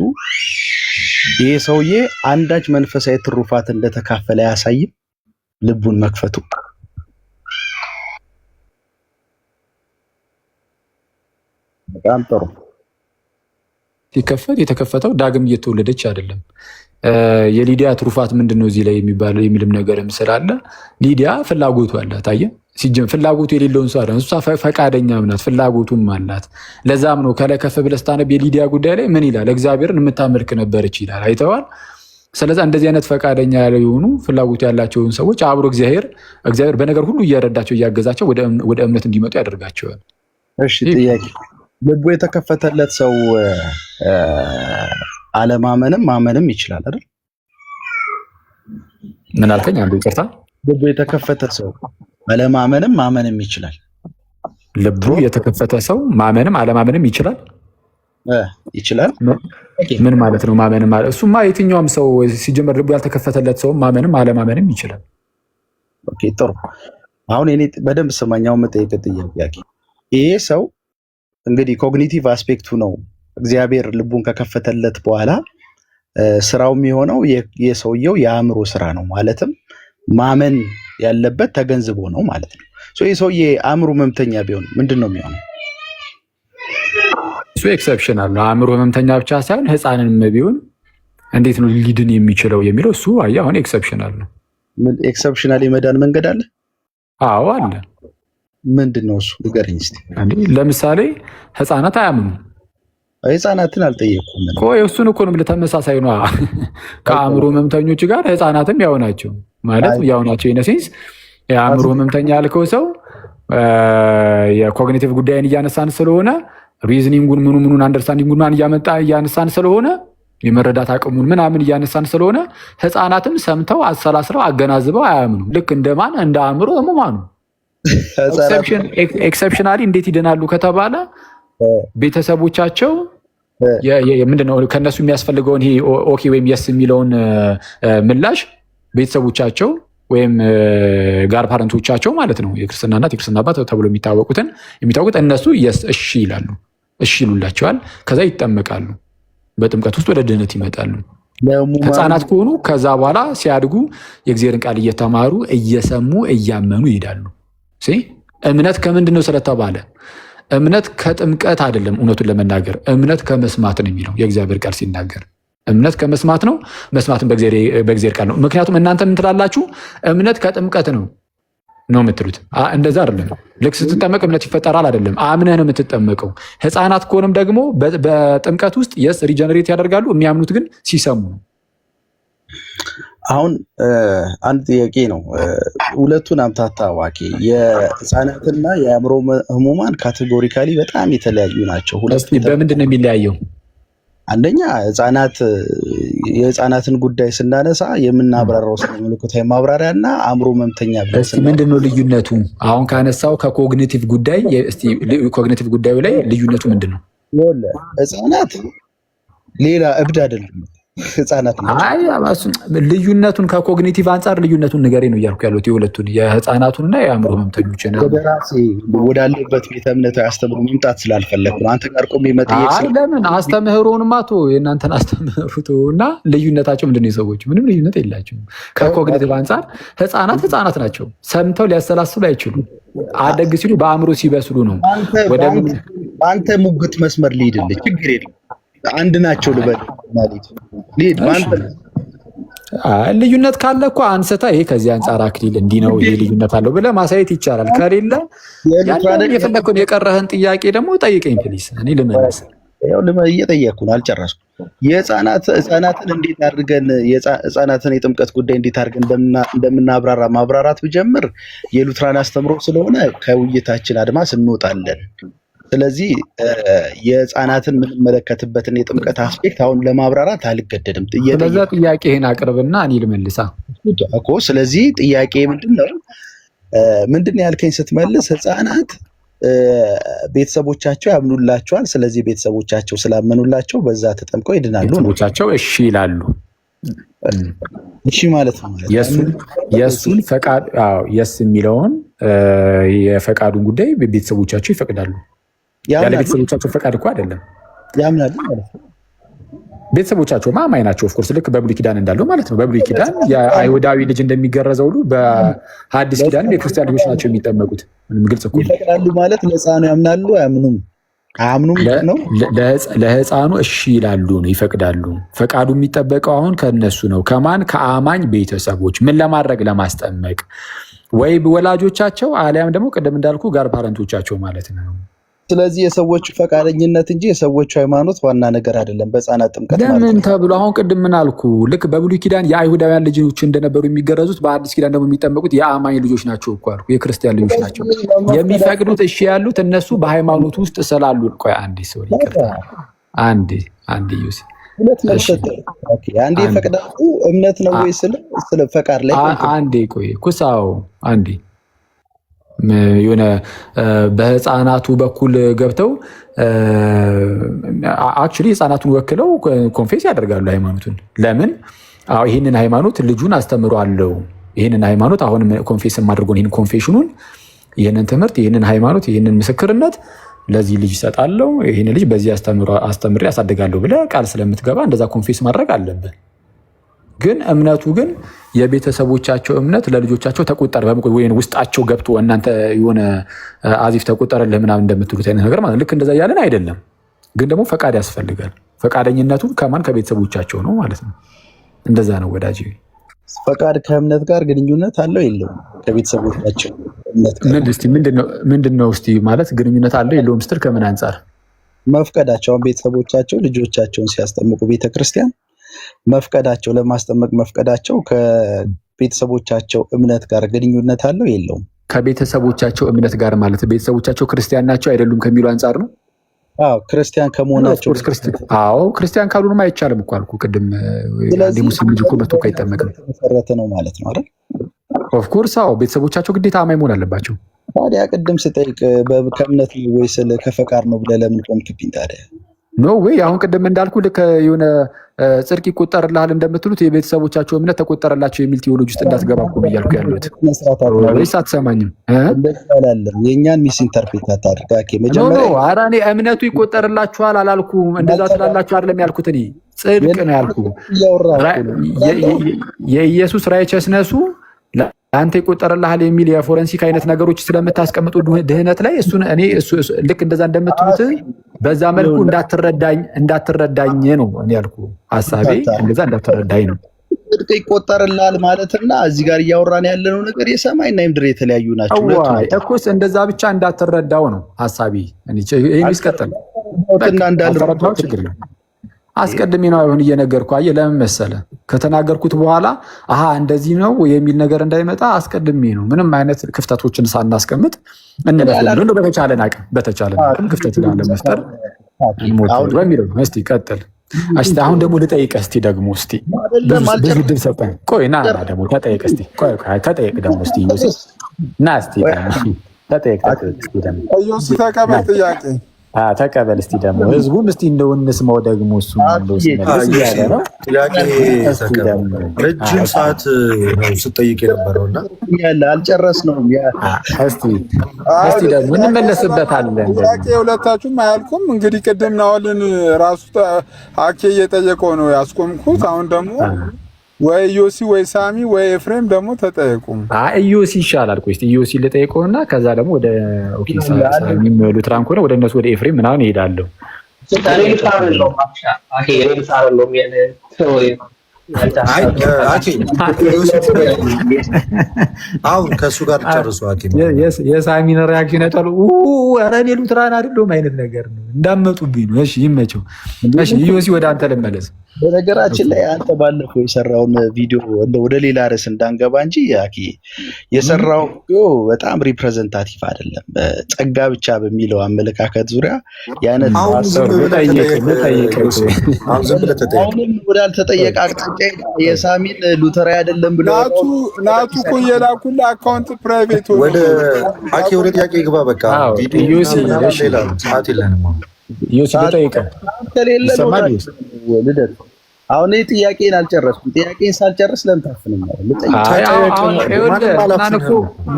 ይሄ ሰውዬ አንዳች መንፈሳዊ ትሩፋት እንደተካፈለ አያሳይም? ልቡን መክፈቱ በጣም ጥሩ። ሲከፈት የተከፈተው ዳግም እየተወለደች አይደለም። የሊዲያ ትሩፋት ምንድን ነው እዚህ ላይ የሚልም ነገርም ስላለ ሊዲያ ፍላጎቱ አላት። አየህ ሲጀምር ፍላጎቱ የሌለውን ሰው አይደለም። እሷ ፈቃደኛም ናት፣ ፍላጎቱም አላት። ለዛም ነው ከላይ ከፍ ብለህ ስታነብ የሊዲያ ጉዳይ ላይ ምን ይላል? እግዚአብሔርን የምታመልክ ነበረች ይላል። አይተዋል። ስለዚህ እንደዚህ አይነት ፈቃደኛ የሆኑ ፍላጎቱ ያላቸውን ሰዎች አብሮ እግዚአብሔር በነገር ሁሉ እየረዳቸው እያገዛቸው ወደ እምነት እንዲመጡ ያደርጋቸዋል። እሺ ጥያቄ፣ ልቡ የተከፈተለት ሰው አለማመንም ማመንም ይችላል አይደል? ምን አልከኝ? አንዱ ይቅርታ። ልቡ የተከፈተ ሰው አለማመንም ማመንም ይችላል። ልቡ የተከፈተ ሰው ማመንም አለማመንም ይችላል። ይችላል ምን ማለት ነው? ማመንም ማለት እሱማ የትኛውም ሰው ሲጀመር ልቡ ያልተከፈተለት ሰው ማመንም አለማመንም ይችላል። ኦኬ ጥሩ። አሁን እኔ በደንብ ስማኛው መጠየቅ ጥያቄ፣ ይሄ ሰው እንግዲህ ኮግኒቲቭ አስፔክቱ ነው እግዚአብሔር ልቡን ከከፈተለት በኋላ ስራው የሚሆነው የሰውየው የአእምሮ ስራ ነው። ማለትም ማመን ያለበት ተገንዝቦ ነው ማለት ነው። ይህ ሰውዬ አእምሮ ህመምተኛ ቢሆን ምንድን ነው የሚሆነው? እሱ ኤክሰፕሽናል ነው። አእምሮ ህመምተኛ ብቻ ሳይሆን ህፃንም ቢሆን እንዴት ነው ሊድን የሚችለው የሚለው እሱ አሁን ኤክሰፕሽናል ነው። ኤክሰፕሽናል የመዳን መንገድ አለ? አዎ አለ። ምንድን ነው እሱ? ንገረኝ እስኪ። ለምሳሌ ህፃናት አያምኑ። ህፃናትን አልጠየኩም። እሱን እኮ ነው የምልህ። ተመሳሳይ ነው ከአእምሮ ህመምተኞች ጋር ህፃናትም ያው ናቸው ማለት ያው ናቸው። ኢነሴንስ የአእምሮ ህመምተኛ ያልከው ሰው የኮግኒቲቭ ጉዳይን እያነሳን ስለሆነ ሪዝኒንጉን ምኑን አንደርስታንዲንጉን እያነሳን ስለሆነ የመረዳት አቅሙን ምናምን እያነሳን ስለሆነ ህፃናትም ሰምተው አሰላስለው አገናዝበው አያምኑም። ልክ እንደማን እንደ አእምሮ ህሙማኑ ኤክሰፕሽናሊ እንዴት ይድናሉ ከተባለ ቤተሰቦቻቸው ምንድነው ከነሱ የሚያስፈልገውን ይሄ ኦኬ ወይም የስ የሚለውን ምላሽ ቤተሰቦቻቸው ወይም ጋር ፓረንቶቻቸው ማለት ነው የክርስትና እናት የክርስትና አባት ተብሎ የሚታወቁት እነሱ የስ እሺ ይላሉ፣ እሺ ይሉላቸዋል። ከዛ ይጠመቃሉ፣ በጥምቀት ውስጥ ወደ ድህነት ይመጣሉ። ህፃናት ከሆኑ ከዛ በኋላ ሲያድጉ የእግዚአብሔርን ቃል እየተማሩ እየሰሙ እያመኑ ይሄዳሉ። እምነት ከምንድን ነው ስለተባለ እምነት ከጥምቀት አይደለም። እውነቱን ለመናገር እምነት ከመስማት ነው የሚለው የእግዚአብሔር ቃል ሲናገር፣ እምነት ከመስማት ነው፣ መስማትን በእግዚአብሔር ቃል ነው። ምክንያቱም እናንተ ምን ትላላችሁ? እምነት ከጥምቀት ነው የምትሉት። እንደዛ አይደለም። ልክ ስትጠመቅ እምነት ይፈጠራል አይደለም፣ አምነህ ነው የምትጠመቀው። ህፃናት ከሆነም ደግሞ በጥምቀት ውስጥ የስ ሪጀነሬት ያደርጋሉ። የሚያምኑት ግን ሲሰሙ ነው። አሁን አንድ ጥያቄ ነው። ሁለቱን አምታታ ዋቂ የህፃናትና የአእምሮ ህሙማን ካቴጎሪካሊ በጣም የተለያዩ ናቸው። በምንድን ነው የሚለያየው? አንደኛ የህፃናትን ጉዳይ ስናነሳ የምናብራራው ስለ መለኮታዊ ማብራሪያ እና አእምሮ ህመምተኛ ምንድን ነው ልዩነቱ? አሁን ካነሳው ከኮግኒቲቭ ጉዳይ ኮግኒቲቭ ጉዳዩ ላይ ልዩነቱ ምንድን ነው? ህፃናት ሌላ እብድ አይደለም። ህፃናት ናቸው። ልዩነቱን ከኮግኒቲቭ አንጻር ልዩነቱን ንገሬ ነው እያልኩ ያሉት የሁለቱን የህፃናቱንና የአእምሮ ህመምተኞችን ወደ ራሴ ወዳለበት ቤተ እምነት አስተምሮ መምጣት ስላልፈለግኩ ነው። አንተ ጋር ቆሜ መጠየቅ ለምን አስተምህሮውንማ የእናንተን አስተምህሩት እና ልዩነታቸው ምንድን ነው? የሰዎች ምንም ልዩነት የላቸውም። ከኮግኒቲቭ አንጻር ህፃናት ናቸው። ሰምተው ሊያሰላስሉ አይችሉም። አደግ ሲሉ በአእምሮ ሲበስሉ ነው። በአንተ ሙግት መስመር ሊሄድልህ ችግር የለም። አንድ ናቸው ልበል ማለት ሊድ ባንተ ልዩነት ካለ እኮ አንስታ ይሄ ከዚህ አንጻር አክሊል እንዲህ ነው ይሄ ልዩነት አለው ብለህ ማሳየት ይቻላል። ከሌለ የፈለግከውን የቀረህን ጥያቄ ደግሞ ጠይቀኝ ፕሊስ፣ እኔ ልመለስ። እየጠየቅኩ ነው፣ አልጨረስኩም። ህፃናትን እንዴት አድርገን ህፃናትን የጥምቀት ጉዳይ እንዴት አድርገን እንደምናብራራ ማብራራት ብጀምር የሉትራን አስተምሮ ስለሆነ ከውይይታችን አድማስ እንወጣለን። ስለዚህ የህፃናትን የምንመለከትበትን የጥምቀት አስፔክት አሁን ለማብራራት አልገደድም። ስለዛ ጥያቄህን አቅርብና እኔ ልመልሳ እኮ። ስለዚህ ጥያቄ ምንድን ያልከኝ ስትመልስ ህፃናት ቤተሰቦቻቸው ያምኑላቸዋል። ስለዚህ ቤተሰቦቻቸው ስላመኑላቸው በዛ ተጠምቀው ይድናሉ። ቤተሰቦቻቸው እሺ ይላሉ። እሺ ማለት ነው። የእሱን ፈቃድ የስ የሚለውን የፈቃዱን ጉዳይ ቤተሰቦቻቸው ይፈቅዳሉ። ያለ ቤተሰቦቻቸው ፈቃድ እኮ አይደለም፣ ያምናሉ ማለት ነው። ቤተሰቦቻቸው አማኝ ናቸው። ኦፍኮርስ ልክ በብሉይ ኪዳን እንዳለው ማለት ነው። በብሉይ ኪዳን የአይሁዳዊ ልጅ እንደሚገረዘው ሁሉ በሐዲስ ኪዳን የክርስቲያን ልጆች ናቸው የሚጠመቁት። ምንም ግልጽ እኮ ይፈቅዳሉ ማለት ለህፃኑ ያምናሉ አያምኑም ነው። ለህፃኑ እሺ ይላሉ ነው፣ ይፈቅዳሉ። ፈቃዱ የሚጠበቀው አሁን ከነሱ ነው። ከማን? ከአማኝ ቤተሰቦች። ምን ለማድረግ? ለማስጠመቅ ወይ ወላጆቻቸው አሊያም ደግሞ ቅድም እንዳልኩ ጋር ፓረንቶቻቸው ማለት ነው። ስለዚህ የሰዎቹ ፈቃደኝነት እንጂ የሰዎቹ ሃይማኖት ዋና ነገር አይደለም። በህፃናት ጥምቀት ለምን ተብሎ አሁን ቅድም ምን አልኩ? ልክ በብሉይ ኪዳን የአይሁዳውያን ልጆች እንደነበሩ የሚገረዙት በአዲስ ኪዳን ደግሞ የሚጠመቁት የአማኝ ልጆች ናቸው እኮ አልኩ። የክርስቲያን ልጆች ናቸው የሚፈቅዱት እሺ ያሉት እነሱ በሃይማኖት ውስጥ ስላሉ። ቆይ አንዴ ሰው ይቅርታ፣ አንዴ ዩሲ አንዴ ፈቅዳሉ እምነት ነው ወይ ስለ ፈቃድ ላይ አንዴ ቆይ ኩሳው አንዴ የሆነ በህፃናቱ በኩል ገብተው አክቹሊ ህፃናቱን ወክለው ኮንፌስ ያደርጋሉ ሃይማኖቱን። ለምን? ይህንን ሃይማኖት ልጁን አስተምሯለሁ፣ ይህንን ሃይማኖት አሁንም ኮንፌስ የማድርገውን ይህን ኮንፌሽኑን፣ ይህንን ትምህርት፣ ይህንን ሃይማኖት፣ ይህንን ምስክርነት ለዚህ ልጅ ይሰጣለሁ፣ ይህን ልጅ በዚህ አስተምሬ ያሳድጋለሁ ብለህ ቃል ስለምትገባ እንደዛ ኮንፌስ ማድረግ አለብህ። ግን እምነቱ ግን የቤተሰቦቻቸው እምነት ለልጆቻቸው ተቆጠረ ወይ ውስጣቸው ገብቶ እናንተ የሆነ አዚፍ ተቆጠረልህ ምናምን እንደምትሉት አይነት ነገር ማለት ልክ እንደዛ እያለን አይደለም። ግን ደግሞ ፈቃድ ያስፈልጋል። ፈቃደኝነቱ ከማን? ከቤተሰቦቻቸው ነው ማለት ነው። እንደዛ ነው ወዳጅ። ፈቃድ ከእምነት ጋር ግንኙነት አለው የለውም? ከቤተሰቦቻቸው እምነት ጋር ምንድነው እስቲ ማለት ግንኙነት አለው የለውም ስትል ከምን አንጻር? መፍቀዳቸውን ቤተሰቦቻቸው ልጆቻቸውን ሲያስጠምቁ ቤተክርስቲያን መፍቀዳቸው ለማስጠመቅ መፍቀዳቸው ከቤተሰቦቻቸው እምነት ጋር ግንኙነት አለው የለውም? ከቤተሰቦቻቸው እምነት ጋር ማለት ቤተሰቦቻቸው ክርስቲያን ናቸው አይደሉም ከሚሉ አንጻር ነው። ክርስቲያን ከመሆናቸው ክርስቲያን ካሉንም አይቻልም እኮ አልኩ ቅድም። ሙስሊም ልጅ እኮ መቶ እኮ አይጠመቅም። መሰረተ ነው ማለት ነው አይደል? ኦፍኮርስ ቤተሰቦቻቸው ግዴታ አማኝ መሆን አለባቸው። ታዲያ ቅድም ስጠይቅ ከእምነት ወይ ከፈቃድ ነው ብለህ ለምን ቆምክብኝ ታዲያ? ኖ ወይ አሁን ቅድም እንዳልኩ ልክ የሆነ ጽድቅ ይቆጠርልሃል እንደምትሉት የቤተሰቦቻቸው እምነት ተቆጠረላቸው የሚል ቴዎሎጂ ውስጥ እንዳትገባ እኮ ብያልኩ ያሉት ወይስ አትሰማኝም? የእኛን ሚስ ኢንተርፕሬት አታድርግ። ኧረ እኔ እምነቱ ይቆጠርላችኋል አላልኩም። እንደዛ ትላላችሁ አይደለም ያልኩት። እኔ ጽድቅ ነው ያልኩ። የኢየሱስ ራይቸስነሱ አንተ ይቆጠርልሃል የሚል የፎረንሲክ አይነት ነገሮች ስለምታስቀምጡ ድህነት ላይ እሱን እኔ ልክ እንደዛ እንደምትሉት በዛ መልኩ እንዳትረዳኝ ነው እኔ ያልኩ። ሐሳቤ እንደዛ እንዳትረዳኝ ነው። ጽድቅ ይቆጠርልሃል ማለትና እዚህ ጋር እያወራን ያለነው ነገር የሰማይና የምድር የተለያዩ ናቸው። እኮስ እንደዛ ብቻ እንዳትረዳው ነው ሐሳቤ። ይሄን ይስቀጥል እና እንዳልረዳው ችግር ነው። አስቀድሜ ነው አሁን እየነገርኩ አየህ። ለምን መሰለህ? ከተናገርኩት በኋላ እንደዚህ ነው የሚል ነገር እንዳይመጣ አስቀድሜ ነው ምንም አይነት ክፍተቶችን ሳናስቀምጥ እንለፈለን። በተቻለን አቅም ክፍተት ለመፍጠር እንሞክር በሚለው ነው። እስቲ ቀጥል። እስቲ አሁን ደግሞ ልጠይቅህ። እስቲ ደግሞ እስቲ ብዙ ድል ሰጠን። ቆይ ና ደግሞ ተጠየቅ። እስቲ ተጠየቅ ደግሞ እስቲ ና እስቲ ተጠየቅ። ዮሲ ተቀበል ጥያቄ ተቀበል እስቲ ደግሞ ህዝቡም እስቲ እንደው እንስማው ደግሞ እሱ እንደው ሲመልስ እያለ ነው። ጥያቄ ረጅም ሰዓት ነው ስጠይቅ የነበረውና አልጨረስነውም። እስቲ ደግሞ እንመለስበታለን። ጥያቄ ሁለታችሁም አያልኩም። እንግዲህ ቅድም ናኦልን ራሱ አኬ እየጠየቀው ነው ያስቆምኩት። አሁን ደግሞ ወይ ዮሲ ወይ ሳሚ ወይ ኤፍሬም ደግሞ ተጠየቁ። ዮሲ ይሻላል። ቆይ እስቲ ዮሲ ልጠይቀውና ከዛ ደግሞ ወደ ኦኬ ሳሚ የሚሉት ራንኮ ነው ወደ እነሱ ወደ ኤፍሬም ምናምን እሄዳለሁ። አሁን ከእሱ ጋር ጨርሱ። የሳሚን ሪያክሽን ያጣሉ። ኧረ እኔ ሉትራን አይደለሁም አይነት ነገር ነው እንዳመጡብኝ ነው። እሺ ይመቸው። እሺ ዮሲ ወደ አንተ ልመለስ። በነገራችን ላይ አንተ ባለፈው የሰራውን ቪዲዮ ወደ ሌላ ርዕስ እንዳንገባ እንጂ አኪ የሰራው ቪዲዮ በጣም ሪፕሬዘንታቲቭ አይደለም። ጸጋ ብቻ በሚለው አመለካከት ዙሪያ ያነት አሁንም ወዳልተጠየቀ አቅጣጫ የሳሚን ሉተራ አይደለም ብሎ ናቱ እኮ የላኩልህ አካውንት ፕራይቬት ወደ አኪ ወደ ጥያቄ ግባ። በቃ ዮሲ ሰዓት የለንም። ዮሲ ተጠይቀ ይሰማል። ልደት አሁን ጥያቄን አልጨረስኩም። ጥያቄን ሳልጨርስ ለምን ታፍነኛለህ?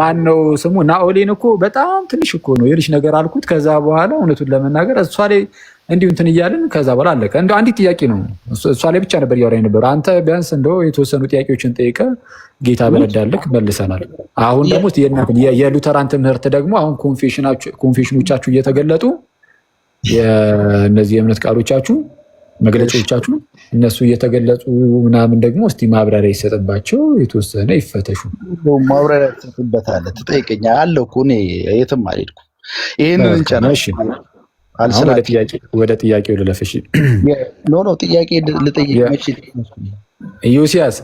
ማነው ስሙ ናኦሌን እኮ በጣም ትንሽ እኮ ነው የልጅ ነገር አልኩት። ከዛ በኋላ እውነቱን ለመናገር እሷ ላይ እንዲሁ እንትን እያልን ከዛ በኋላ አለቀ። እንደው አንዲት ጥያቄ ነው እሷ ላይ ብቻ ነበር እያወራኝ ነበር። አንተ ቢያንስ እንደው የተወሰኑ ጥያቄዎችን ጠይቀ ጌታ በረዳልክ መልሰናል። አሁን ደግሞ የሉተራን ትምህርት ደግሞ አሁን ኮንፌሽኖቻችሁ እየተገለጡ የእነዚህ የእምነት ቃሎቻችሁ መግለጫዎቻችሁ እነሱ እየተገለጹ ምናምን ደግሞ እስቲ ማብራሪያ ይሰጥባቸው፣ የተወሰነ ይፈተሹ። ማብራሪያ ትሰጥበታለህ፣ ትጠይቀኛለህ አለው እኮ እኔ የትም አልሄድኩም። ይሄንን እንጨርስ። ወደ ጥያቄው ልለፍሽ። ኖ ጥያቄ ልጠይቅ መቼ ዮሲያስ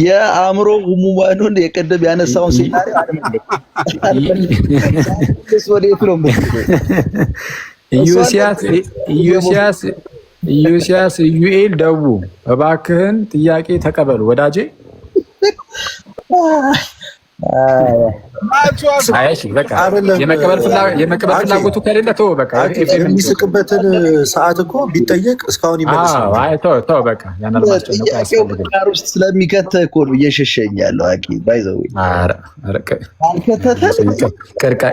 የአእምሮ ህሙማኑን የቀደም ያነሳውን ሲናሪዮ ወዴት ነው ኢዮስያስ ዩኤል ደቡ እባክህን ጥያቄ ተቀበሉ ወዳጄ። የመቀበል ፍላጎቱ ከሌለ ተው በቃ። የሚስቅበትን ሰዓት እኮ ቢጠየቅ እስካሁን ይመልሳል። በቃ ጥያቄው ጋር ውስጥ ስለሚከተህ እኮ ነው እየሸሸኝ ያለው። ባይዘው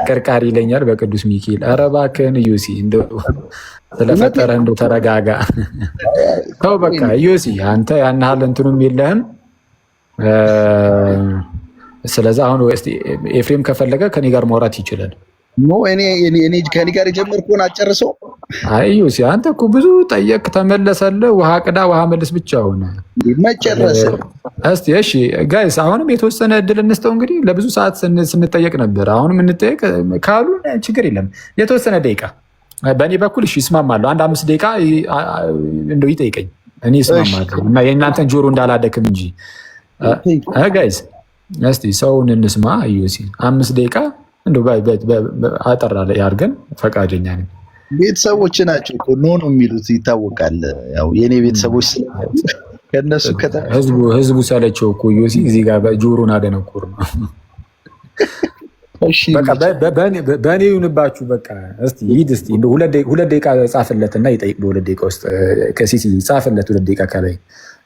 ቅርቃሪ ይለኛል በቅዱስ ሚካኤል። ኧረ እባክህን ዮሲ እንደው ስለፈጠረ እንደው ተረጋጋ። ተው በቃ ዮሲ አንተ ያን ያህል እንትኑም የለህም። ስለዚህ አሁን ኤፍሬም ከፈለገ ከኔ ጋር ማውራት ይችላል። እኔ ከኔ ጋር የጀመርኩን አጨርሰው። አይ ዮሲ አንተ እኮ ብዙ ጠየቅ ተመለሰልህ። ውሃ ቅዳ ውሃ መልስ ብቻ ሆነ መጨረስ። እሺ ጋይስ አሁንም የተወሰነ እድል እንስጠው። እንግዲህ ለብዙ ሰዓት ስንጠየቅ ነበር። አሁንም እንጠየቅ ካሉ ችግር የለም። የተወሰነ ደቂቃ በእኔ በኩል እሺ ይስማማለሁ። አንድ 5 ደቂቃ እንደው ይጠይቀኝ እኔ ይስማማለሁ እና የእናንተን ጆሮ እንዳላደክም እንጂ ጋይስ እስቲ ሰውን እንስማ። ዮሲ 5 ደቂቃ እንደው አጠራ ያርገን። ፈቃደኛ ነኝ። ቤተሰቦች ናቸው እኮ ነው የሚሉት ይታወቃል። ያው የኔ ቤተሰቦች ከነሱ ህዝቡ ሰለቸው እኮ ዮሲ እዚህ ጋር ጆሮን አደነቁር ነው። እሺ በቃ በእኔ ይሁንባችሁ። በቃ እስቲ ሂድ እስቲ እንደው 2 ደቂቃ ጻፍለትና ይጠይቅ። በ2 ደቂቃ ውስጥ ከሲሲ ጻፍለት 2 ደቂቃ ከላይ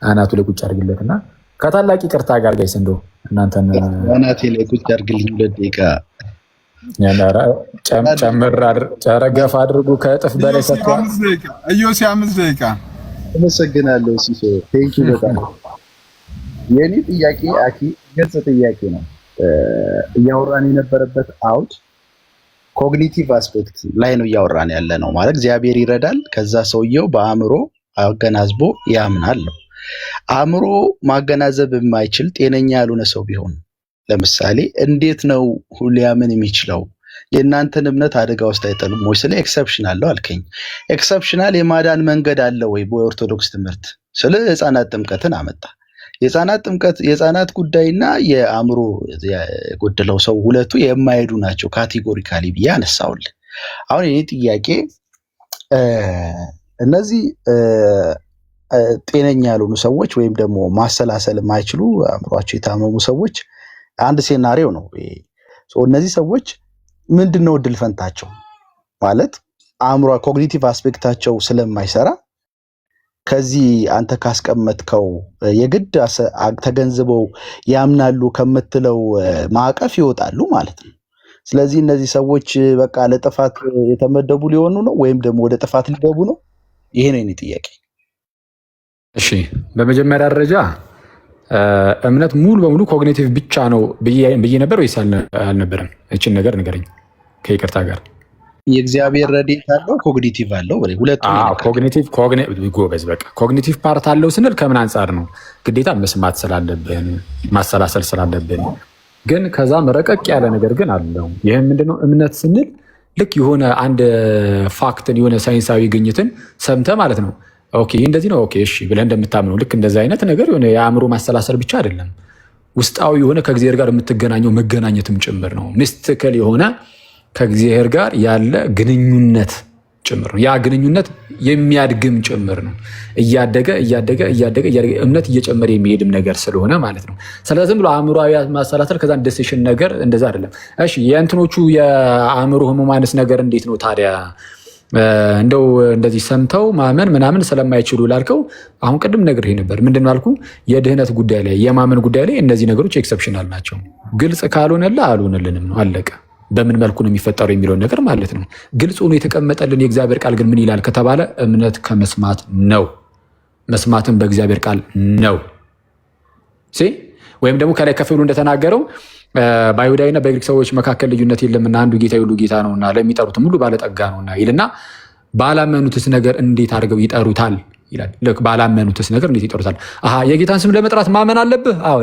አናቱ ላይ ቁጭ አድርግለትና ከታላቅ ይቅርታ ጋር ጋይስ እንደው እናንተን አናቴ ላይ ቁጭ አድርግልኝ 2 ደቂቃ ያናራ ጨምር ጨረገፍ አድርጉ። ከእጥፍ በላይ ሰጥቷል። ኢዮሲ 5 ደቂቃ። አመሰግናለሁ ሲሶ ቴንክ ዩ በጣም። የኔ ጥያቄ አኪ ግልጽ ጥያቄ ነው። እያወራን የነበረበት አውድ ኮግኒቲቭ አስፔክት ላይ ነው እያወራን ያለ ነው። ማለት እግዚአብሔር ይረዳል፣ ከዛ ሰውየው በአእምሮ አገናዝቦ ያምናል ነው። አእምሮ ማገናዘብ የማይችል ጤነኛ ያልሆነ ሰው ቢሆን ለምሳሌ እንዴት ነው ሊያምን የሚችለው? የእናንተን እምነት አደጋ ውስጥ አይጠልም ወይ? ስለ ኤክሰፕሽናል ነው አልከኝ። ኤክሰፕሽናል የማዳን መንገድ አለ ወይ? በኦርቶዶክስ ትምህርት ስለ ህፃናት ጥምቀትን አመጣ። የህፃናት ጉዳይና የአእምሮ የጎደለው ሰው ሁለቱ የማይሄዱ ናቸው ካቴጎሪካሊ ብዬ አነሳውል። አሁን የኔ ጥያቄ እነዚህ ጤነኛ ያልሆኑ ሰዎች ወይም ደግሞ ማሰላሰል የማይችሉ አእምሯቸው የታመሙ ሰዎች አንድ ሴናሪዮ ነው። እነዚህ ሰዎች ምንድነው እድል ፈንታቸው ማለት አእምሮ ኮግኒቲቭ አስፔክታቸው ስለማይሰራ ከዚህ አንተ ካስቀመጥከው የግድ ተገንዝበው ያምናሉ ከምትለው ማዕቀፍ ይወጣሉ ማለት ነው። ስለዚህ እነዚህ ሰዎች በቃ ለጥፋት የተመደቡ ሊሆኑ ነው ወይም ደግሞ ወደ ጥፋት ሊገቡ ነው? ይሄ ነው የኔ ጥያቄ። እሺ በመጀመሪያ ደረጃ እምነት ሙሉ በሙሉ ኮግኒቲቭ ብቻ ነው ብዬ ነበር ወይስ አልነበረም? እችን ነገር ንገረኝ ከይቅርታ ጋር። የእግዚአብሔር ረድኤት አለው ኮግኒቲቭ አለው ሁለቱም። ጎበዝ። በቃ ኮግኒቲቭ ፓርት አለው ስንል ከምን አንጻር ነው? ግዴታ መስማት ስላለብን ማሰላሰል ስላለብን፣ ግን ከዛም ረቀቅ ያለ ነገር ግን አለው። ይህም ምንድነው? እምነት ስንል ልክ የሆነ አንድ ፋክትን የሆነ ሳይንሳዊ ግኝትን ሰምተ ማለት ነው ኦኬ ይህ እንደዚህ ነው ኦኬ እሺ ብለህ እንደምታምነው ልክ እንደዚህ አይነት ነገር የሆነ የአእምሮ ማሰላሰል ብቻ አይደለም። ውስጣዊ የሆነ ከእግዚአብሔር ጋር የምትገናኘው መገናኘትም ጭምር ነው። ሚስቲካል የሆነ ከእግዚአብሔር ጋር ያለ ግንኙነት ጭምር ነው። ያ ግንኙነት የሚያድግም ጭምር ነው። እያደገ እምነት እየጨመረ የሚሄድም ነገር ስለሆነ ማለት ነው። ስለዚህ ዝም ብሎ አእምሮአዊ ማሰላሰል ከዛ ዲሲሽን ነገር እንደዛ አይደለም። እሺ የእንትኖቹ የአእምሮ ህሙማንስ ነገር እንዴት ነው ታዲያ? እንደው እንደዚህ ሰምተው ማመን ምናምን ስለማይችሉ ላልከው አሁን ቅድም ነግሬህ ነበር። ምንድን ነው አልኩ? የድህነት ጉዳይ ላይ የማመን ጉዳይ ላይ እነዚህ ነገሮች ኤክሰፕሽናል ናቸው። ግልጽ ካልሆነልህ አልሆነልንም ነው አለቀ። በምን መልኩ ነው የሚፈጠረው የሚለውን ነገር ማለት ነው። ግልጽ ሆኖ የተቀመጠልን የእግዚአብሔር ቃል ግን ምን ይላል ከተባለ እምነት ከመስማት ነው፣ መስማትም በእግዚአብሔር ቃል ነው። ወይም ደግሞ ከላይ ከፍ ብሎ እንደተናገረው በአይሁዳዊና በግሪክ ሰዎች መካከል ልዩነት የለምና አንዱ ጌታ የሁሉ ጌታ ነውና ለሚጠሩትም ሁሉ ባለጠጋ ነውና ይልና ባላመኑትስ ነገር እንዴት አድርገው ይጠሩታል ይላል። ልክ ባላመኑትስ ነገር እንዴት ይጠሩታል? የጌታን ስም ለመጥራት ማመን አለብህ። አዎ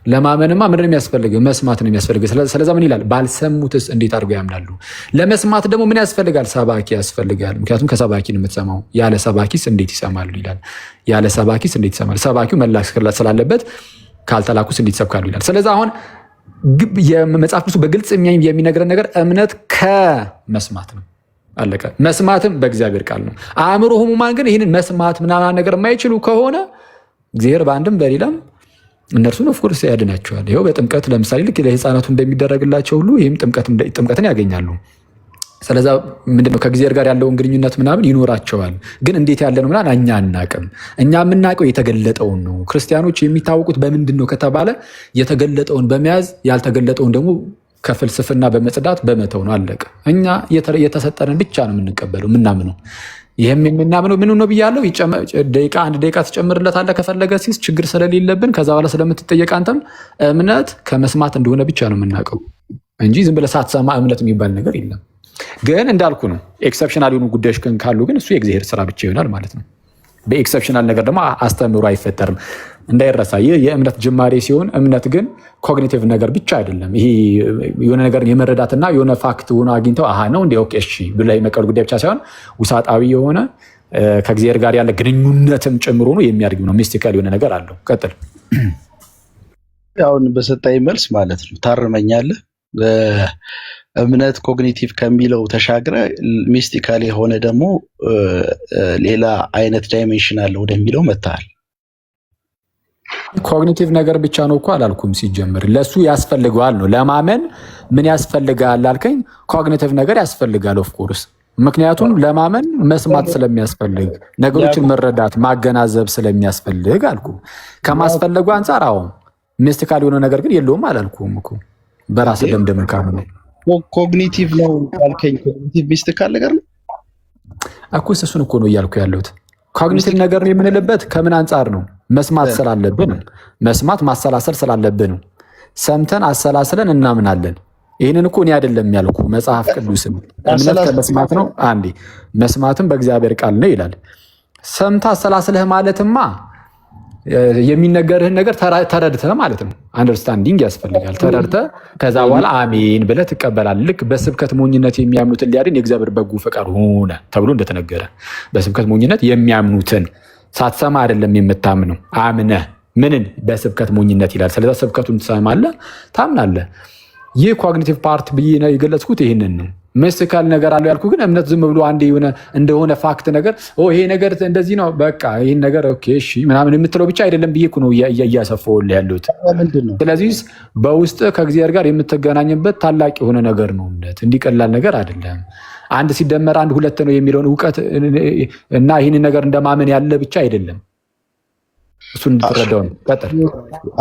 ለማመንማ ምንድን ነው የሚያስፈልግ? መስማት ነው የሚያስፈልግ። ስለዛ ምን ይላል? ባልሰሙትስ እንዴት አድርገው ያምናሉ? ለመስማት ደግሞ ምን ያስፈልጋል? ሰባኪ ያስፈልጋል። ምክንያቱም ከሰባኪ ነው የምትሰማው። ያለ ሰባኪስ እንዴት ይሰማሉ ይላል። ያለ ሰባኪስ እንዴት ይሰማሉ? ሰባኪው መላክ ስላለበት ካልተላኩስ እንዴት ይሰብካሉ ይላል። ስለዚህ አሁን የመጽሐፍ ቅዱስ በግልጽ የሚነግረን ነገር እምነት ከመስማት ነው። አለቀ። መስማትም በእግዚአብሔር ቃል ነው። አእምሮ ህሙማን ግን ይህንን መስማት ምናምን ነገር የማይችሉ ከሆነ እግዚአብሔር በአንድም በሌላም እነርሱን ኦፍኮርስ ያድናቸዋል። ይኸው በጥምቀት ለምሳሌ ልክ ለህፃናቱ እንደሚደረግላቸው ሁሉ ይህም ጥምቀትን ያገኛሉ። ስለዛ ምንድነው ከእግዚአብሔር ጋር ያለውን ግንኙነት ምናምን ይኖራቸዋል። ግን እንዴት ያለ ነው ምናምን እኛ አናቅም። እኛ የምናውቀው የተገለጠውን ነው። ክርስቲያኖች የሚታወቁት በምንድን ነው ከተባለ የተገለጠውን በመያዝ ያልተገለጠውን ደግሞ ከፍልስፍና በመጽዳት በመተው ነው። አለቀ። እኛ የተሰጠንን ብቻ ነው የምንቀበለው የምናምነው። ይህም የምናምነው ምን ነው ብያለሁ። አንድ ደቂቃ ትጨምርለታለህ ከፈለገ ሲስ ችግር ስለሌለብን ከዛ በኋላ ስለምትጠየቅ አንተም እምነት ከመስማት እንደሆነ ብቻ ነው የምናውቀው እንጂ ዝም ብለህ ሳትሰማ እምነት የሚባል ነገር የለም። ግን እንዳልኩ ነው ኤክሰፕሽናል የሆኑ ጉዳዮች ካሉ ግን እሱ የእግዚአብሔር ስራ ብቻ ይሆናል ማለት ነው። በኤክሰፕሽናል ነገር ደግሞ አስተምህሮ አይፈጠርም እንዳይረሳ። ይህ የእምነት ጅማሬ ሲሆን እምነት ግን ኮግኒቲቭ ነገር ብቻ አይደለም። ይሄ የሆነ ነገር የመረዳትና የሆነ ፋክት ሆኖ አግኝተው ነው እንደ ኦኬ እሺ ብሎ የመቀበል ጉዳይ ብቻ ሳይሆን ውሳጣዊ የሆነ ከእግዚአብሔር ጋር ያለ ግንኙነትም ጨምሮ ነው የሚያድግ ነው። ሚስቲካል የሆነ ነገር አለው። ቀጥል። አሁን በሰጣኝ መልስ ማለት ነው ታርመኛለህ። እምነት ኮግኒቲቭ ከሚለው ተሻግረ ሚስቲካል የሆነ ደግሞ ሌላ አይነት ዳይሜንሽን አለ ወደሚለው መጥተሃል። ኮግኒቲቭ ነገር ብቻ ነው እኮ አላልኩም። ሲጀምር ለሱ ያስፈልገዋል ነው። ለማመን ምን ያስፈልጋል አልከኝ? ኮግኒቲቭ ነገር ያስፈልጋል ኦፍኮርስ። ምክንያቱም ለማመን መስማት ስለሚያስፈልግ ነገሮችን መረዳት ማገናዘብ ስለሚያስፈልግ አልኩ። ከማስፈለጉ አንጻር አዎ ሚስቲካል የሆነ ነገር ግን የለውም አላልኩም እኮ። በራስ ደምደም ካለ ኮግኒቲቭ ነው አልከኝ። ኮግኒቲቭ ሚስቲካል ነገር ነው እኮ። እሱን እኮ ነው እያልኩ ያለሁት። ኮግኒቲቭ ነገር የምንልበት ከምን አንጻር ነው? መስማት ስላለብን፣ መስማት ማሰላሰል ስላለብን ነው። ሰምተን አሰላስለን እናምናለን። ይህንን እኮ እኔ አይደለም ያልኩ መጽሐፍ ቅዱስም እምነት ከመስማት ነው። አንዴ መስማትም በእግዚአብሔር ቃል ነው ይላል። ሰምተህ አሰላስለህ ማለትማ የሚነገርህን ነገር ተረድተህ ማለት ነው። አንደርስታንዲንግ ያስፈልጋል። ተረድተህ ከዛ በኋላ አሜን ብለህ ትቀበላለህ። ልክ በስብከት ሞኝነት የሚያምኑትን ሊያድን የእግዚአብሔር በጎ ፈቃድ ሆነ ተብሎ እንደተነገረ በስብከት ሞኝነት የሚያምኑትን ሳትሰማ አይደለም የምታምነው፣ አምነህ ምንን በስብከት ሞኝነት ይላል። ስለዚህ ስብከቱን ትሰማለህ፣ ታምናለህ። ይህ ኮግኒቲቭ ፓርት ብዬ ነው የገለጽኩት። ይህንን ነው መስካል ነገር አለው ያልኩ ግን እምነት ዝም ብሎ አንድ የሆነ እንደሆነ ፋክት ነገር ይሄ ነገር እንደዚህ ነው በቃ ይሄን ነገር ኦኬ እሺ ምናምን የምትለው ብቻ አይደለም ብዬ እኮ ነው እያሰፋሁልህ ያለሁት። ስለዚህ በውስጥ ከእግዚአብሔር ጋር የምትገናኝበት ታላቅ የሆነ ነገር ነው እምነት። እንዲቀላል ነገር አይደለም። አንድ ሲደመር አንድ ሁለት ነው የሚለውን እውቀት እና ይህንን ነገር እንደማመን ያለ ብቻ አይደለም። እሱን እንድትረዳው ነው። ቀጥል።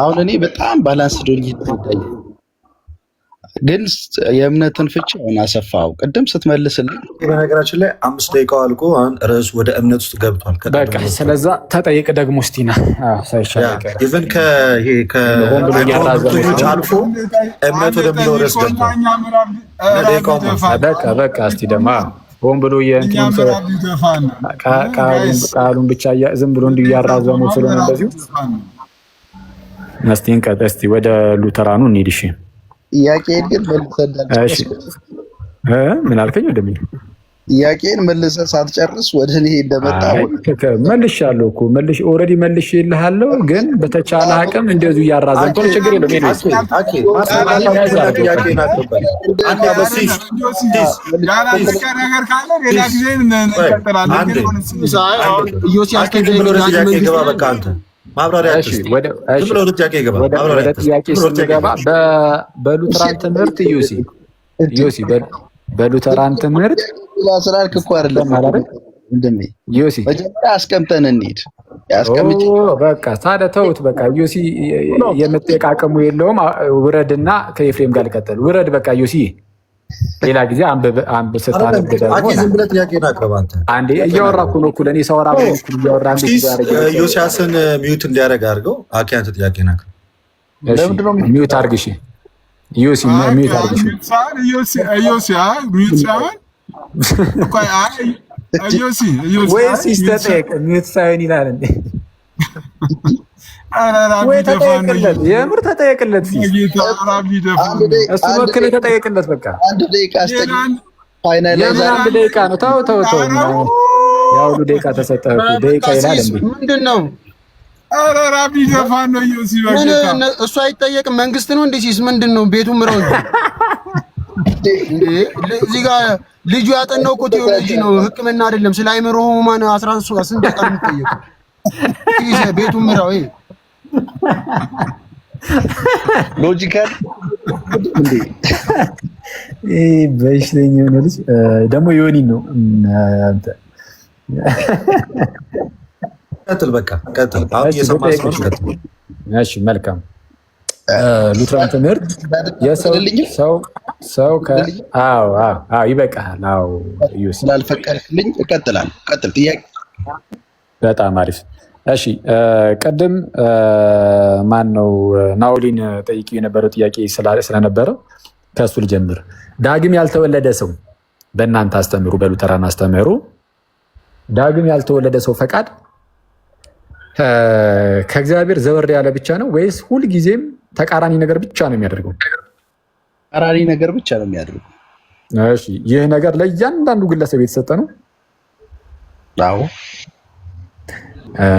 አሁን እኔ በጣም ባላንስ ዶኝ ይታያል ግን የእምነትን ፍቺ አሁን አሰፋው ቅድም ስትመልስልኝ በነገራችን ላይ 5 ደቂቃው አልቆ አሁን ርዕስ ወደ እምነት ውስጥ ገብቷል። በቃ ስለዛ ተጠይቅ ደግሞ እስቲና ኢቨን ከሃይማኖቶች አልፎ እምነት ወደሚለው ርዕስ ገብቷል። በቃ እስቲ ደግሞ ሆን ብሎ ቃሉን ብቻ ዝም ብሎ እንዲሁ እያራዘሙ ስለሆነ እንደዚሁ እስቲ ወደ ሉተራኑ እንሂድ። እሺ ጥያቄን ግን መልሰህ ምን አልከኝ? ወደምን ጥያቄን መልሰህ ሳትጨርስ ወደ እኔ እንደመጣ መልሻለሁ እኮ ኦልሬዲ መልሼልሃለሁ። ግን በተቻለ አቅም እንደዚሁ እያራዘምከው ችግር የለውም። ወደ ጥያቄ ስንገባ በሉተራን ትምህርት ዮሲ በሉተራን ትምህርት ስላልክ እኮ አይደለም ዮሲ መጀመሪያ አስቀምጠን እንሂድ። በቃ ታዲያ ተውት። በቃ ዮሲ የመጠቃቀሙ የለውም። ውረድና ከኤፍሬም ጋር ልቀጥል። ውረድ በቃ ዮሲ ሌላ ጊዜ አንብ ስታነብ ዝም ብለህ ጥያቄን አቅርብ። አንተ አንዴ እያወራኩ ነው እኮ ለእኔ ሰወራ እያወራ ዮሲያስን ሚዩት እንዲያደርግ አድርገው። አኬ አንተ ጥያቄን አቅርብ። ሚዩት አድርግ። እሺ ዮሲ ሚዩት አድርግ። ወይስ ይስተጠየቅ ሚዩት ሳይሆን ይላል እንዴ? ወይ ተጠየቅለት፣ የምር ተጠየቅለት። እሱ ወክል ተጠየቅለት። በቃ አንድ ደቂቃ አንድ ደቂቃ ነው። ተው ያው ሁሉ ደቂቃ ተሰጠህ እኮ ደቂቃ ይላል እንዴ? ምንድነው? ኧረ ራቢ ዘፋን ነው ዮሲ። በቃ እሱ አይጠየቅም። መንግስት ነው እንዴ ሲስ ምንድነው? ቤቱ ምረው እንዴ እዚህ ጋር ልጁ ያጠናው እኮ ቴዎሎጂ ነው፣ ሕክምና አይደለም። ስለ አይምሮ ህሙማን 13 ስንት ደቂቃ ነው የሚጠየቀው? ቤቱ ምረው ሎጂካል እንዴ በሽተኛ ነው ልጅ ደግሞ ዮኒ ነው። አንተ ቀጥል፣ በቃ ቀጥል። አሁን እየሰማህ ነው። እሺ መልካም። ሉተራን ትምህርት ሰው ይበቃል። አዎ ዮሲ ስላልፈቀድክልኝ እቀጥላለሁ። ቀጥል ጥያቄ። በጣም አሪፍ። እሺ ቀደም ማን ነው ናውሊን ጠይቂ የነበረው ጥያቄ ስለነበረ ከሱ ልጀምር። ዳግም ያልተወለደ ሰው በእናንተ አስተምሩ፣ በሉተራን አስተምሩ ዳግም ያልተወለደ ሰው ፈቃድ ከእግዚአብሔር ዘወር ያለ ብቻ ነው ወይስ ሁልጊዜም ተቃራኒ ነገር ብቻ ነው የሚያደርገው? ተቃራኒ ነገር ብቻ ነው የሚያደርገው። እሺ ይህ ነገር ለእያንዳንዱ ግለሰብ የተሰጠ ነው? አዎ።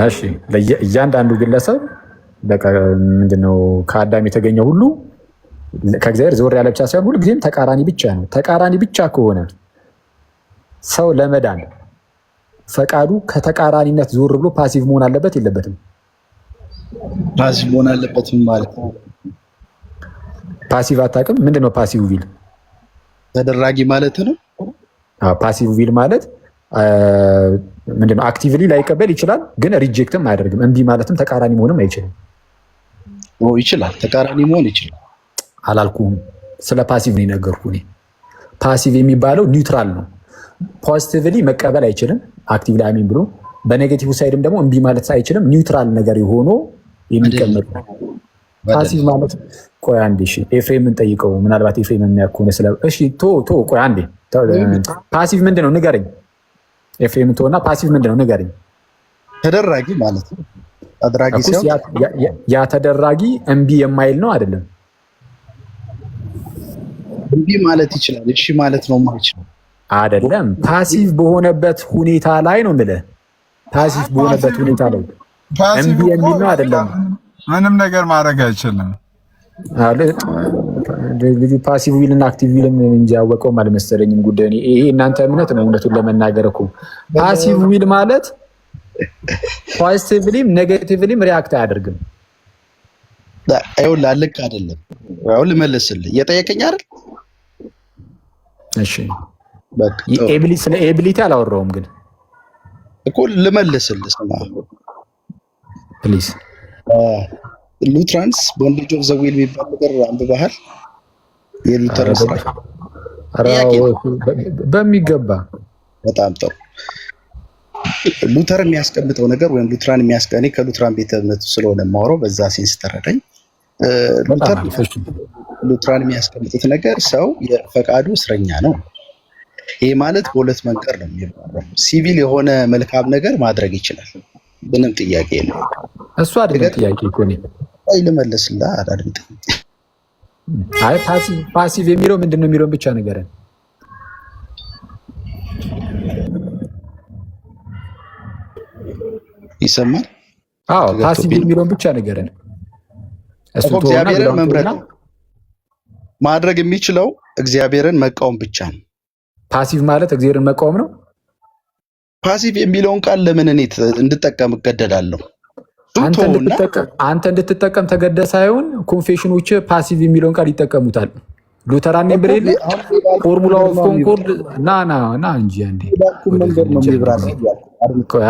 እሺ ለእያንዳንዱ ግለሰብ በቃ ምንድነው ከአዳም የተገኘ ሁሉ ከእግዚአብሔር ዘወር ያለ ብቻ ሳይሆን ሁልጊዜም ተቃራኒ ብቻ ነው። ተቃራኒ ብቻ ከሆነ ሰው ለመዳን ፈቃዱ ከተቃራኒነት ዞር ብሎ ፓሲቭ መሆን አለበት የለበትም? ፓሲቭ መሆን አለበት ማለት ነው። ፓሲቭ አታውቅም? ምንድነው ፓሲቭ ዊል? ተደራጊ ማለት ነው። ፓሲቭ ዊል ማለት ምንድነው? አክቲቭሊ ላይቀበል ይችላል፣ ግን ሪጀክትም አያደርግም። እምቢ ማለትም ተቃራኒ መሆንም አይችልም። ይችላል፣ ተቃራኒ መሆን ይችላል። አላልኩም፣ ስለ ፓሲቭ ነው የነገርኩህ እኔ። ፓሲቭ የሚባለው ኒውትራል ነው። ፖዚቲቭሊ መቀበል አይችልም፣ አክቲቭሊ አሚን ብሎ፣ በኔጌቲቭ ሳይድም ደግሞ እምቢ ማለት አይችልም። ኒውትራል ነገር የሆኖ የሚቀመጥ ፓሲቭ ማለት። ቆይ አንዴ እሺ፣ ኤፍሬምን ጠይቀው፣ ምናልባት ኤፍሬም የሚያውቅ ከሆነ ስለ እሺ፣ ቆይ አንዴ ፓሲቭ ምንድነው ንገረኝ። ኤፍሬም ተወና ፓሲቭ ምንድነው ንገረኝ። ተደራጊ ማለት ነው። አድራጊ ሲሆን ያ ተደራጊ እምቢ የማይል ነው አይደለም? እምቢ ማለት ይችላል፣ እሺ ማለት ነው የማይችለው አይደለም። ፓሲቭ በሆነበት ሁኔታ ላይ ነው የምልህ። ፓሲቭ በሆነበት ሁኔታ ላይ እምቢ የሚል ነው አይደለም? ምንም ነገር ማድረግ አይችልም። ልጁ ፓሲቭ ዊል እና አክቲቭ ዊል እንጂ ያወቀውም አልመሰለኝም ጉዳዩ። ይሄ እናንተ እምነት ነው። እውነቱን ለመናገር እኮ ፓሲቭ ዊል ማለት ፖዚቲቭሊም ኔጌቲቭሊም ሪአክት አያደርግም። ይኸውልህ ልክ አይደለም። ያው ልመልስልህ እየጠየቀኝ አይደል? እሺ በቃ ስለ ኤቢሊቲ አላወራውም ግን እኮ ልመልስልህ። ስማ ፕሊዝ ሉትራንስ ቦንዴጅ ኦፍ ዘ ዊል የሚባል ነገር አንብበሃል? የሉተር ስራ በሚገባ በጣም ጥሩ። ሉተር የሚያስቀምጠው ነገር ወይም ሉትራን እኔ ከሉትራን ቤተ እምነት ስለሆነ የማወራው በዛ ሴንስ ተረዳኝ። ሉትራን የሚያስቀምጡት ነገር ሰው የፈቃዱ እስረኛ ነው። ይሄ ማለት በሁለት መንገድ ነው የሚባለው። ሲቪል የሆነ መልካም ነገር ማድረግ ይችላል፣ ምንም ጥያቄ የለውም። እሱ አይደለም ጥያቄ እኮ ነው። አይ ልመልስልህ አዳምጥ። አይ ፓሲቭ የሚለው ምንድነው የሚለውን ብቻ ንገረን። ይሰማል? አዎ ፓሲቭ የሚለውን ብቻ ንገረን። እሱ እግዚአብሔርን መምረጥ ማድረግ የሚችለው እግዚአብሔርን መቃወም ብቻ ነው። ፓሲቭ ማለት እግዚአብሔርን መቃወም ነው። ፓሲቭ የሚለውን ቃል ለምን እኔ እንድጠቀም እገደዳለሁ? አንተ እንድትጠቀም ተገደ ሳይሆን ኮንፌሽኖች ፓሲቭ የሚለውን ቃል ይጠቀሙታል። ሉተራን ብሬል ፎርሙላ ኦፍ ኮንኮርድ ና እንጂ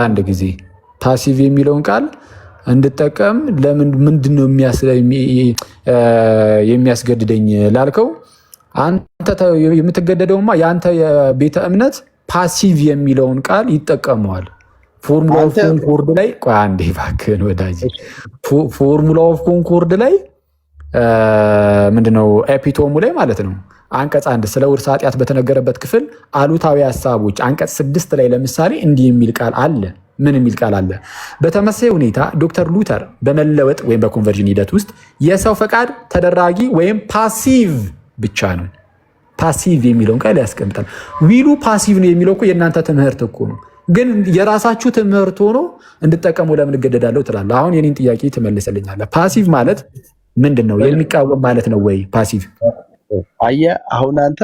አንድ ጊዜ ፓሲቭ የሚለውን ቃል እንድጠቀም ለምን ምንድነው የሚያስገድደኝ ላልከው፣ አንተ የምትገደደውማ የአንተ የቤተ እምነት ፓሲቭ የሚለውን ቃል ይጠቀመዋል። ፎርሙላ ኦፍ ኮንኮርድ ላይ ቆይ አንዴ እባክህን ወዳጅ፣ ፎርሙላ ኦፍ ኮንኮርድ ላይ ምንድነው ኤፒቶሙ ላይ ማለት ነው አንቀጽ 1 ስለ ውርስ ኃጢአት በተነገረበት ክፍል አሉታዊ ሀሳቦች አንቀጽ 6 ላይ ለምሳሌ እንዲህ የሚል ቃል አለ። ምን የሚል ቃል አለ? በተመሳሳይ ሁኔታ ዶክተር ሉተር በመለወጥ ወይም በኮንቨርዥን ሂደት ውስጥ የሰው ፈቃድ ተደራጊ ወይም ፓሲቭ ብቻ ነው። ፓሲቭ የሚለውን ቃል ያስቀምጣል። ዊሉ ፓሲቭ ነው የሚለው እኮ የእናንተ ትምህርት እኮ ነው። ግን የራሳችሁ ትምህርት ሆኖ እንድጠቀሙ ለምን እገደዳለሁ ትላለህ? አሁን የኔን ጥያቄ ትመልስልኛለህ። ፓሲቭ ማለት ምንድን ነው? የሚቃወም ማለት ነው ወይ ፓሲቭ? አየህ አሁን አንተ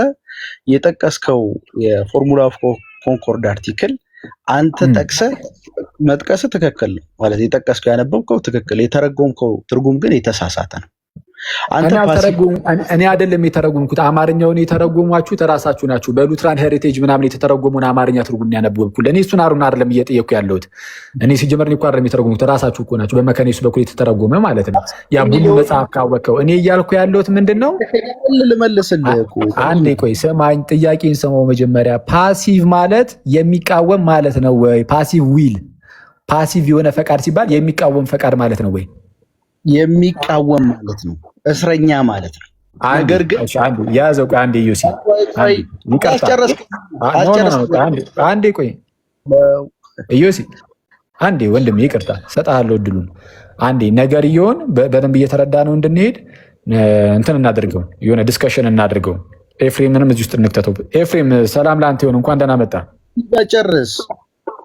የጠቀስከው የፎርሙላ ኦፍ ኮንኮርድ አርቲክል አንተ መጥቀስህ ትክክል ነው ማለት የጠቀስከው ያነበብከው ትክክል፣ የተረጎምከው ትርጉም ግን የተሳሳተ ነው። እኔ አይደለም የተረጎምኩት፣ አማርኛውን የተረጎሟችሁት እራሳችሁ ናችሁ። በሉትራን ሄሪቴጅ ምናምን የተተረጎሙን አማርኛ ትርጉም ያነበብኩልህ። እኔ እሱን አሩን አይደለም እየጠየኩ ያለሁት። እኔ ሲጀመር እኮ አይደለም የተረጎምኩት፣ እራሳችሁ እኮ ናችሁ። በመካነ ኢየሱስ በኩል የተተረጎመ ማለት ነው። ያ ሁሉ መጽሐፍ ካወቀው እኔ እያልኩ ያለሁት ምንድን ነው? ልመልስልህ እኮ አንዴ ቆይ ስማኝ፣ ጥያቄን ስማው መጀመሪያ። ፓሲቭ ማለት የሚቃወም ማለት ነው ወይ? ፓሲቭ ዊል፣ ፓሲቭ የሆነ ፈቃድ ሲባል የሚቃወም ፈቃድ ማለት ነው ወይ? የሚቃወም ማለት ነው፣ እስረኛ ማለት ነው። ነገር ግን ያዘው አንዴ ዮሲ አንዴ ቆይ ዮሲ አንዴ ወንድም ይቅርታ ሰጣለሁ እድሉን አንዴ ነገርየውን በደንብ እየተረዳ ነው እንድንሄድ እንትን እናድርገው፣ የሆነ ዲስከሽን እናድርገው። ኤፍሬምንም እዚህ ውስጥ እንክተተው። ኤፍሬም ሰላም ለአንተ ይሁን፣ እንኳን ደህና መጣ። ጨርስ።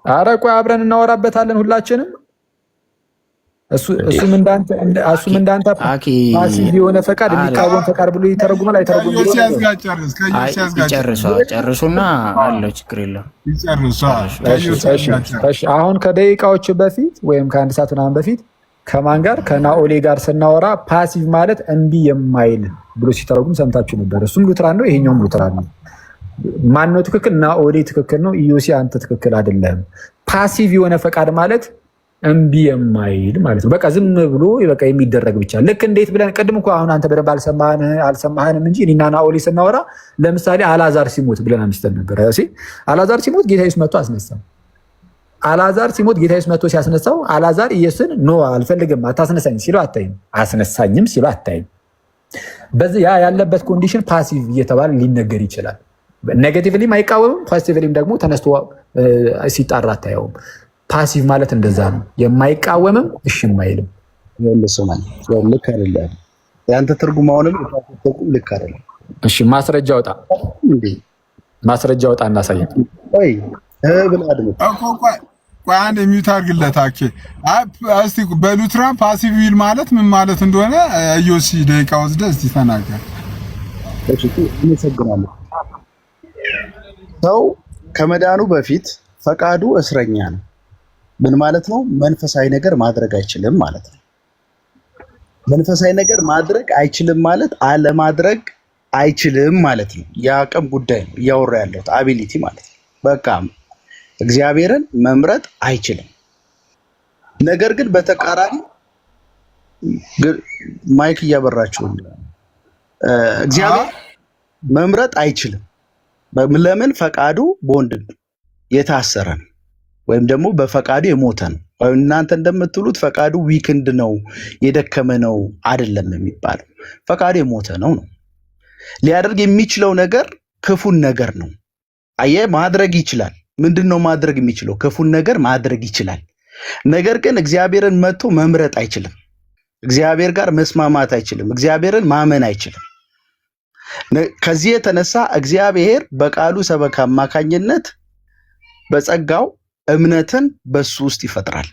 ኧረ ቆይ አብረን እናወራበታለን ሁላችንም። እሱም እንዳንተ ፓሲቭ የሆነ ፈቃድ የሚቃወም ፈቃድ ብሎ ይተረጉማል አይተረጉም? ጨርሱና አለው ችግር የለውም። አሁን ከደቂቃዎች በፊት ወይም ከአንድ ሰዓት ምናምን በፊት ከማን ጋር ከናኦሌ ጋር ስናወራ ፓሲቭ ማለት እምቢ የማይል ብሎ ሲተረጉም ሰምታችሁ ነበር። እሱም ሉትራን ነው፣ ይሄኛውም ሉትራን ነው። ማነው ትክክል? ናኦሌ ትክክል ነው። ኢዮሲ አንተ ትክክል አይደለም። ፓሲቭ የሆነ ፈቃድ ማለት እምቢ የማይል ማለት ነው። በቃ ዝም ብሎ በቃ የሚደረግ ብቻ። ልክ እንዴት ብለን ቅድም እኮ አሁን አንተ በደንብ አልሰማህንም እንጂ እኔና ናኦሌ ስናወራ ለምሳሌ አልዓዛር ሲሞት ብለን አንስተን ነበር። አልዓዛር ሲሞት ጌታ ኢየሱስ መጥቶ አስነሳው። አልዓዛር ሲሞት ጌታ ኢየሱስ መጥቶ ሲያስነሳው አልዓዛር ኢየሱስን ኖ አልፈልግም አታስነሳኝ ሲለው አታይም፣ አስነሳኝም ሲለው አታይም። በዚህ ያ ያለበት ኮንዲሽን ፓሲቭ እየተባለ ሊነገር ይችላል። ኔጌቲቭሊም አይቃወምም፣ ፖዚቲቭሊም ደግሞ ተነስቶ ሲጣራ አታየውም። ፓሲቭ ማለት እንደዛ ነው፣ የማይቃወምም እሺ የማይልም። ልክ አይደለም ያንተ ትርጉም፣ አሁንም ትርጉም ልክ አይደለም። እሺ ማስረጃ አውጣ፣ ማስረጃ አውጣ እናሳየን። ቆይ ብለህ አድምጥ። ቆይ አንድ የሚዩት አድርግለት። እስቲ በሉትራን ፓሲቭ ዊል ማለት ምን ማለት እንደሆነ ዮሲ ደቂቃ ወስደህ እስቲ ተናገር። እሺ አመሰግናለሁ። ሰው ከመዳኑ በፊት ፈቃዱ እስረኛ ነው። ምን ማለት ነው? መንፈሳዊ ነገር ማድረግ አይችልም ማለት ነው። መንፈሳዊ ነገር ማድረግ አይችልም ማለት አለማድረግ አይችልም ማለት ነው። የአቅም ጉዳይ ነው እያወራ ያለሁት አቢሊቲ ማለት ነው። በቃ እግዚአብሔርን መምረጥ አይችልም። ነገር ግን በተቃራኒ ማይክ እያበራችሁ እግዚአብሔር መምረጥ አይችልም። ለምን? ፈቃዱ በወንድ የታሰረ ነው ወይም ደግሞ በፈቃዱ የሞተ ነው። እናንተ እንደምትሉት ፈቃዱ ዊክንድ ነው የደከመ ነው አይደለም የሚባለው። ፈቃዱ የሞተ ነው ነው። ሊያደርግ የሚችለው ነገር ክፉን ነገር ነው። አየህ፣ ማድረግ ይችላል። ምንድነው ማድረግ የሚችለው? ክፉን ነገር ማድረግ ይችላል። ነገር ግን እግዚአብሔርን መጥቶ መምረጥ አይችልም። እግዚአብሔር ጋር መስማማት አይችልም። እግዚአብሔርን ማመን አይችልም። ከዚህ የተነሳ እግዚአብሔር በቃሉ ሰበካ አማካኝነት በጸጋው እምነትን በሱ ውስጥ ይፈጥራል።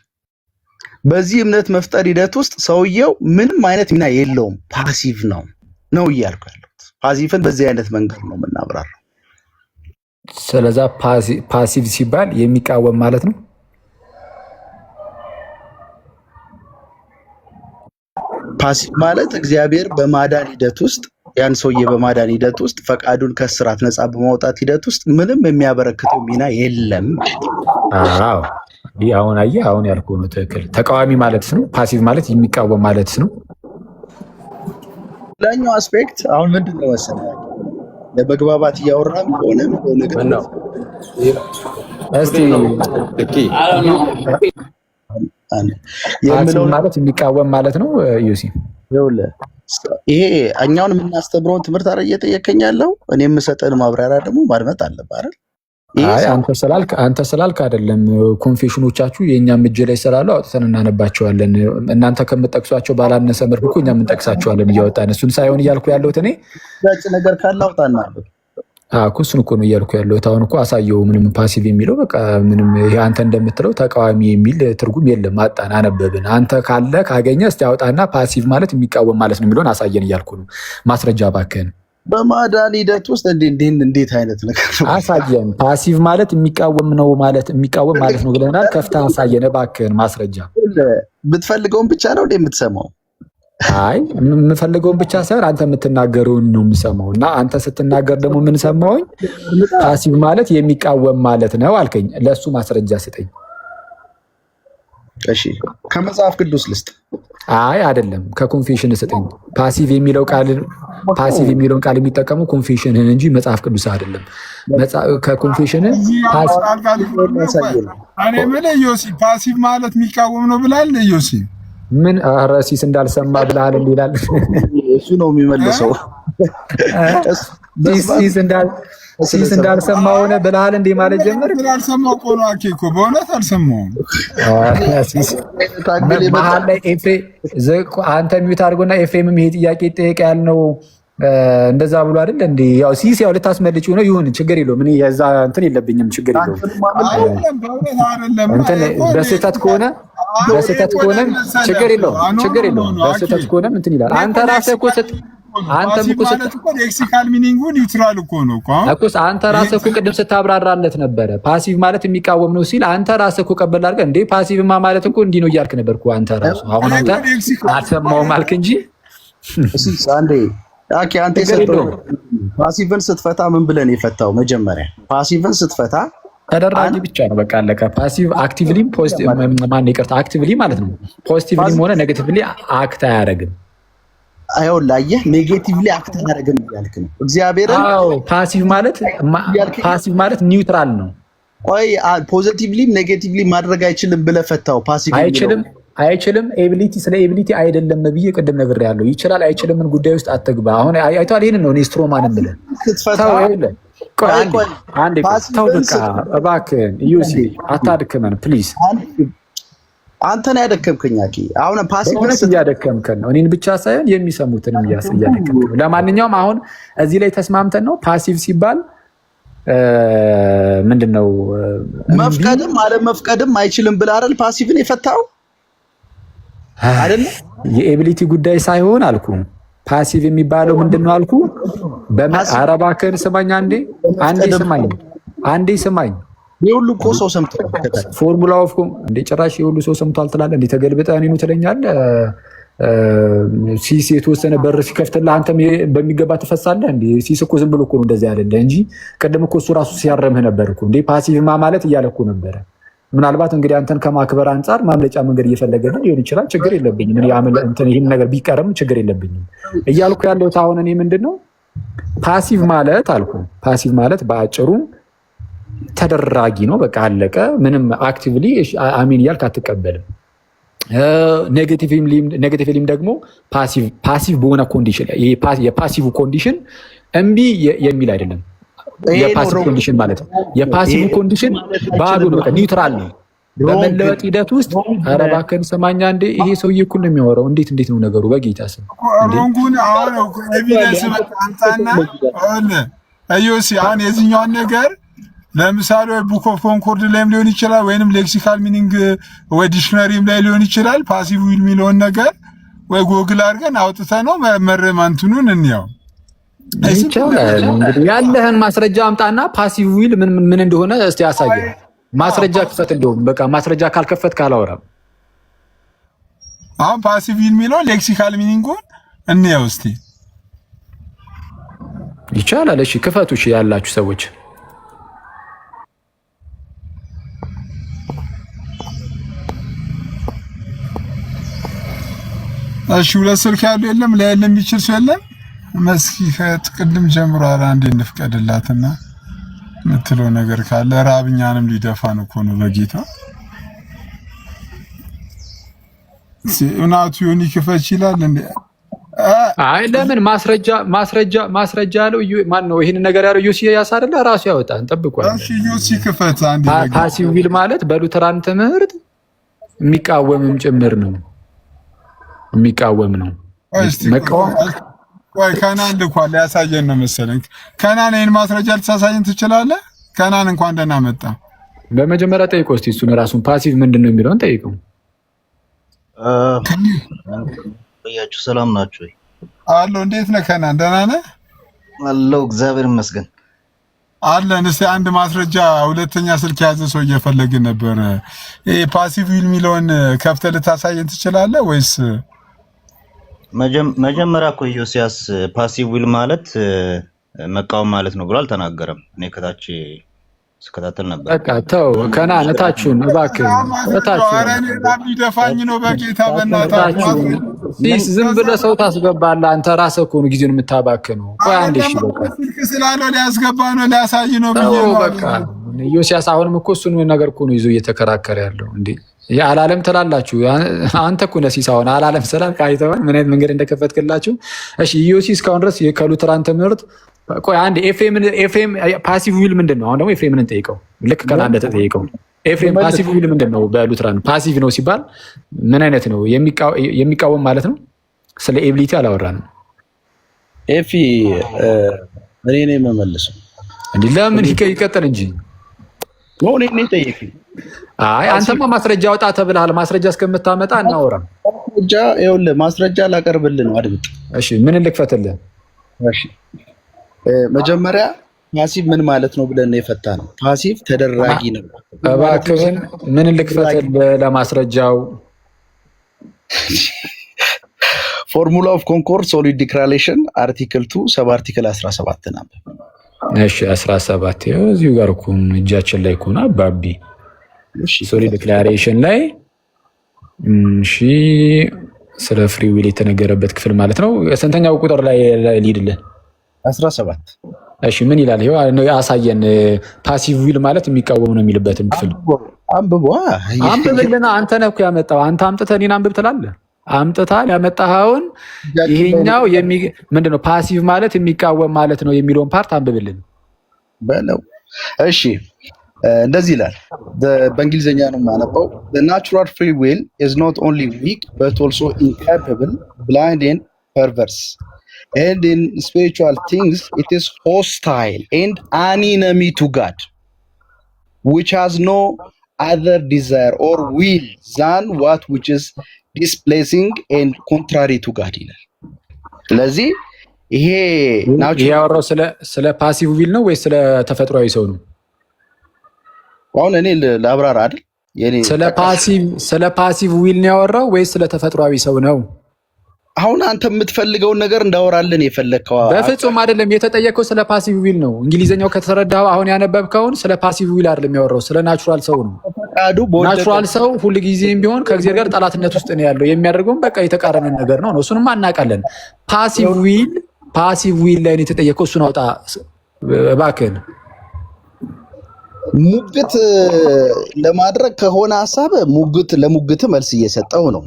በዚህ እምነት መፍጠር ሂደት ውስጥ ሰውየው ምንም አይነት ሚና የለውም፣ ፓሲቭ ነው እያልኩ ያለሁት። ፓሲቭን በዚህ አይነት መንገድ ነው የምናብራራው። ስለዛ ፓሲቭ ሲባል የሚቃወም ማለት ነው። ፓሲቭ ማለት እግዚአብሔር በማዳን ሂደት ውስጥ ያን ሰውዬ በማዳን ሂደት ውስጥ ፈቃዱን ከስራት ነፃ በማውጣት ሂደት ውስጥ ምንም የሚያበረክተው ሚና የለም። አዎ ይህ አሁን ያልኩህ ነው ትክክል። ተቃዋሚ ማለት ነው። ፓሲቭ ማለት የሚቃወም ማለት ነው። ሌላኛው አስፔክት አሁን ምንድን ነው መሰለህ ለመግባባት እያወራን ሆነ ነው እስቲ ማለት የሚቃወም ማለት ነው። ዩሲ ይሄ እኛውን የምናስተምረውን ትምህርት አይደል እየጠየከኝ ያለው? እኔ የምሰጠን ማብራሪያ ደግሞ ማድመጥ አለብህ አይደል? አይ አንተ ስላልክ አይደለም። ኮንፌሽኖቻችሁ የእኛም እጅ ላይ ስላሉ አውጥተን እናነባቸዋለን። እናንተ ከምጠቅሷቸው ባላነሰ መልኩ እኮ እኛም እንጠቅሳቸዋለን እያወጣን። እሱን ሳይሆን እያልኩ ያለሁት እኔ ነገር ካለ አውጣና እሱን እኮ ነው እያልኩ ያለሁት። አሁን እኮ አሳየው። ምንም ፓሲቭ የሚለው በቃ ምንም ይሄ አንተ እንደምትለው ተቃዋሚ የሚል ትርጉም የለም። አጣን፣ አነበብን። አንተ ካለ ካገኘ እስቲ አውጣና ፓሲቭ ማለት የሚቃወም ማለት ነው የሚለውን አሳየን እያልኩ ነው። ማስረጃ እባክህን። በማዳን ሂደት ውስጥ እንዴት አይነት ነገር አሳየን። ፓሲቭ ማለት የሚቃወም ማለት ነው ብለናል። ከፍተህ አሳየን እባክህን ማስረጃ። ብትፈልገውን ብቻ ነው የምትሰማው? አይ የምፈልገውን ብቻ ሳይሆን አንተ የምትናገረውን ነው የምሰማው። እና አንተ ስትናገር ደግሞ የምንሰማውኝ ፓሲቭ ማለት የሚቃወም ማለት ነው አልከኝ። ለእሱ ማስረጃ ስጠኝ። እሺ ከመጽሐፍ ቅዱስ ልስጥ? አይ አይደለም፣ ከኮንፌሽን ስጠኝ። ፓሲቭ የሚለውን ቃል የሚጠቀሙ ኮንፌሽንን እንጂ መጽሐፍ ቅዱስ አይደለም። ከኮንፌሽን እኔ የምልህ ዮሲ ፓሲቭ ማለት የሚቃወም ነው ብላል ዮሲ። ምን ረሲስ እንዳልሰማ ብለሃል ይላል። እሱ ነው የሚመልሰው። ሲስ እንዳልሰማ ሆነ ብለሃል እንዴ ማለት ጀመር። እንዳልሰማው እኮ ነው አኬ እኮ በእውነት አልሰማውም። መሀል ላይ አንተ ሚዩት አድርጎና ኤፍሬምም ይሄ ጥያቄ ይጠየቅ ያልነው እንደዛ ብሎ አይደል እንዴ? ያው ሲስ ያው ልታስመልጪው ነው። ይሁን ችግር የለውም። እኔ የዛ እንትን የለብኝም። ችግር የለውም። እንትን በስህተት ከሆነ ችግር የለውም። በስህተት ከሆነም እንትን ይላል። አንተ ራስህ እኮ ሌክሲካል ሚኒንጉ ኒውትራል እኮ ነው እኮ አንተ ራስህ እኮ ቅድም ስታብራራለት ነበረ። ፓሲቭ ማለት የሚቃወም ነው ሲል አንተ ራስህ እኮ ቀበል አድርገህ እንዴ ፓሲቭማ ማለት እኮ እንዲህ ነው እያልክ ነበር እኮ አንተ ራሱ። አሁን አንተ አልሰማሁም አልክ እንጂ አንዴ አንተ የሰጠው ፓሲቭን ስትፈታ ምን ብለን የፈታው? መጀመሪያ ፓሲቭን ስትፈታ ተደራጅ ብቻ ነው በቃ አለቀ። ፓሲቭ አክቲቭሊ አክቲቭሊ ማለት ነው። ፖዚቲቭሊም ሆነ ኔጌቲቭሊ አክት አያደርግም። አይወላየህ ኔጌቲቭሊ አክት አያደርግም እያልክ ነው። እግዚአብሔርን ፓሲቭ ማለት ኒውትራል ነው። ቆይ ፖዚቲቭሊ ኔጌቲቭሊ ማድረግ አይችልም ብለህ ፈታው። ፓሲቭ አይችልም ኤቢሊቲ ስለ ኤቢሊቲ አይደለም ብዬ ቅድም ነግሬሃለሁ። ይችላል አይችልምን ጉዳይ ውስጥ አትግባ። አሁን አይቷል። ይሄንን ነው እኔ ስትሮማን ብለህ ተው በቃ እባክህን ዩሲ አታድክመን ፕሊዝ። አንተን ያደከምከኝ አኪ አሁን ፓሲቭ እያደከምከን ነው። እኔን ብቻ ሳይሆን የሚሰሙትንም እያደከምከን ነው። ለማንኛውም አሁን እዚህ ላይ ተስማምተን ነው ፓሲቭ ሲባል ምንድነው መፍቀድም አለመፍቀድም አይችልም ብለህ አይደል ፓሲቭን የፈታው አይደል? የኤቢሊቲ ጉዳይ ሳይሆን አልኩ ፓሲቭ የሚባለው ምንድን ነው አልኩ? አረባከን ስማኝ፣ አንዴ ስማኝ። የሁሉ እኮ ሰው ሰምቷል። ፎርሙላ ኦፍ እንዴ ጭራሽ የሁሉ ሰው ሰምቷል ትላለህ እንዴ? ተገልብጠህ እኔኑ ትለኛለህ። ሲስ የተወሰነ በር ሲከፍትልህ አንተም በሚገባ ትፈሳለህ እንዴ? ሲስ እኮ ዝም ብሎ እኮ ነው እንደዚህ አይደለ እንጂ ቅድም እኮ እሱ ራሱ ሲያረምህ ነበር እኮ እንዴ። ፓሲቭማ ማለት እያለ እኮ ነበረ። ምናልባት እንግዲህ አንተን ከማክበር አንጻር ማምለጫ መንገድ እየፈለገ ሊሆን ይችላል። ችግር የለብኝም። ይህን ነገር ቢቀርም ችግር የለብኝም እያልኩ ያለሁት አሁን እኔ ምንድን ነው ፓሲቭ ማለት አልኩ። ፓሲቭ ማለት በአጭሩ ተደራጊ ነው። በቃ አለቀ። ምንም አክቲቭሊ አሚን እያልክ አትቀበልም። ኔጌቲቭሊም ደግሞ ፓሲቭ በሆነ ኮንዲሽን የፓሲቭ ኮንዲሽን እምቢ የሚል አይደለም። የፓሲቭ ኮንዲሽን ማለት ነው። የፓሲቭ ኮንዲሽን ባዶ ነው፣ በቃ ኒውትራል ነው። በመለወጥ ሂደት ውስጥ ኧረ እባክህን ሰማኛ እንዴ! ይሄ ሰውዬ እኮ ነው የሚያወራው። እንዴት ነው ነገሩ? በጌታ ስም ሮንጉን አሁን ኤቪደንስ መጣንታና አዩሲ አሁን የዚህኛውን ነገር ለምሳሌ ቡክ ኦፍ ኮንኮርድ ላይም ሊሆን ይችላል፣ ወይንም ሌክሲካል ሚኒንግ ወይ ዲክሽነሪም ላይ ሊሆን ይችላል። ፓሲቭ ዊል የሚለውን ነገር ወይ ጎግል አድርገን አውጥተህ ነው መረማንቱን እንየው ይቻላል። እንግዲህ ያለህን ማስረጃ አምጣና ፓሲቭ ዊል ምን እንደሆነ እስቲ ያሳየህ። ማስረጃ ክፈት። እንደውም በቃ ማስረጃ ካልከፈት ካላወራም አሁን ፓሲቭ ዊል የሚለው ሌክሲካል ሚኒንጉን እንየው እስቲ። ይቻላል። እሺ ክፈቱ። እሺ ያላችሁ ሰዎች እሺ። ሁለት ስልክ ያለው የለም ላይ የሚችል ሰው የለም። መስኪ ከቅድም ጀምሮ አንዴ እንፍቀድላትና ምትለው ነገር ካለ ራብኛንም ሊደፋን እኮ ነው በጌታ እናቱ ዮኒ ክፈች ይላል እንዴ? አይ ለምን ማስረጃ ያለው ማን ነው? ይሄን ነገር ያለው ዩሲ ያሳረለ ራሱ ያወጣ እንጠብቋል። እሺ ዩሲ ክፈት አንዴ። ፓሲቭ ዊል ማለት በሉተራን ትምህርት የሚቃወምም ጭምር ነው። የሚቃወም ነው። ወይ ከናን ልኳል ያሳየን ነው መሰለኝ። ከናን ይሄን ማስረጃ ልታሳየን ትችላለህ? ከናን እንኳን ደህና መጣ። በመጀመሪያ ጠይቀው እስቲ እሱን ራሱን ፓሲቭ ምንድነው የሚለውን ጠይቀው። ያችሁ ሰላም ናችሁ? አሎ እንዴት ነህ ከናን? ደህና ነህ? አሎ እግዚአብሔር ይመስገን አለን። እስቲ አንድ ማስረጃ ሁለተኛ ስልክ ያዘ ሰው እየፈለግን ነበር። ይሄ ፓሲቭ ዊል የሚለውን ከፍተህ ልታሳየን ትችላለህ ወይስ? መጀመሪያ እኮ ኢዮስያስ ፓሲቭ ዊል ማለት መቃወም ማለት ነው ብሎ አልተናገረም። እኔ ከታች ስከታተል ነበር። በቃ ተው ከናን እታችሁን እባክህ እታችሁን። ኧረ እኔ ሊደፋኝ ነው በጌታ በእናትህ። ዝም ብለህ ሰው ታስገባለህ አንተ ራስህ እኮ ነው ጊዜውን የምታባክነው። ቆይ አንዴ እሺ በቃ ስልክ ስላለው ሊያስገባ ነው ሊያሳይ ነው ብዬ ነው። በቃ ኢዮስያስ አሁንም እኮ እሱን ነገር እኮ ነው ይዞ እየተከራከረ ያለው እንዴ። የአላለም ትላላችሁ አንተ እኮ ነህ ሲሳውን አላለም ስላልክ አይተኸዋል ምን አይነት መንገድ እንደከፈትክላችሁ። እሺ ኢዮሲ እስካሁን ድረስ ከሉተራን ትምህርት ቆይ አንዴ ኤፍሬም ፓሲቭ ዊል ምንድነው? አሁን ደግሞ ኤፍሬምን እንጠይቀው። ልክ ከና እንደተጠየቀው ኤፍሬም ፓሲቭ ዊል ምንድነው? በሉተራን ፓሲቭ ነው ሲባል ምን አይነት ነው? የሚቃወም ማለት ነው። ስለ ኤቢሊቲ አላወራንም። ኤፊ እኔ ነኝ የምመልሰው እንዴ? ለምን ይቀጥል እንጂ ነው እኔ ነኝ ጠይቀኝ። አይ አንተማ ማስረጃ አውጣ ተብለሃል። ማስረጃ እስከምታመጣ እናወራም። ማስረጃ ይኸውልህ፣ ማስረጃ ላቀርብልህ ነው። አድምጥ እሺ። ምን ልክፈትልህ? እሺ መጀመሪያ ፓሲቭ ምን ማለት ነው ብለን የፈታ ነው። ፓሲቭ ተደራጊ ነው። እባክህን ምን ልክፈትልህ ለማስረጃው? ፎርሙላ ኦፍ ኮንኮርድ ሶሊድ ዲክላሬሽን አርቲክል 2 ሰብ አርቲክል 17 ነበር። እሺ 17 ይኸው እዚሁ ጋር እኮ እጃችን ላይ እኮ ነው አባቢ። ሶሊድ ዲክላሬሽን ላይ እሺ ስለ ፍሪ ዊል የተነገረበት ክፍል ማለት ነው። ስንተኛው ቁጥር ላይ ሊድልን? 17 እሺ ምን ይላል? ይሄው አሳየን። ፓሲቭ ዊል ማለት የሚቃወም ነው የሚልበትም ክፍል አንብብልና። አንተ ነህ እኮ ያመጣው። አንተ አምጥተህ እኔን አንብብ ትላለህ። አምጥተሃል ያመጣኸውን። ይሄኛው ምንድነው ፓሲቭ ማለት የሚቃወም ማለት ነው የሚለውን ፓርት አንብብልን በለው። እሺ እንደዚህ ይላል። በእንግሊዝኛ ነው የማነበው። the natural free will is not only weak but also incapable, blind and perverse, and in spiritual things it is hostile and an enemy to God, which has no other desire or will than what which is displeasing and contrary to God ይላል። ስለዚህ ይሄ ያወራው ስለ ፓሲቭ ዊል ነው ወይስ ስለ ተፈጥሯዊ ሰው ነው? አሁን እኔ ለአብራራ አይደል ስለ ፓሲቭ ዊል ነው ያወራው ወይስ ስለ ተፈጥሯዊ ሰው ነው? አሁን አንተ የምትፈልገውን ነገር እንዳወራልን የፈለግከው? በፍጹም አይደለም። የተጠየቀው ስለ ፓሲቭ ዊል ነው። እንግሊዘኛው ከተረዳኸው አሁን ያነበብከውን ስለ ፓሲቭ ዊል አይደለም ያወራው፣ ስለ ናቹራል ሰው ነው። ናቹራል ሰው ሁልጊዜም ቢሆን ከእግዚአብሔር ጋር ጠላትነት ውስጥ ነው ያለው። የሚያደርገውም በቃ የተቃረነ ነገር ነው። እሱንም አናውቃለን። ፓሲቭ ዊል ላይ ነው የተጠየቀው። እሱን አውጣ እባክህን። ሙግት ለማድረግ ከሆነ ሀሳብ ለሙግት መልስ እየሰጠው ነው።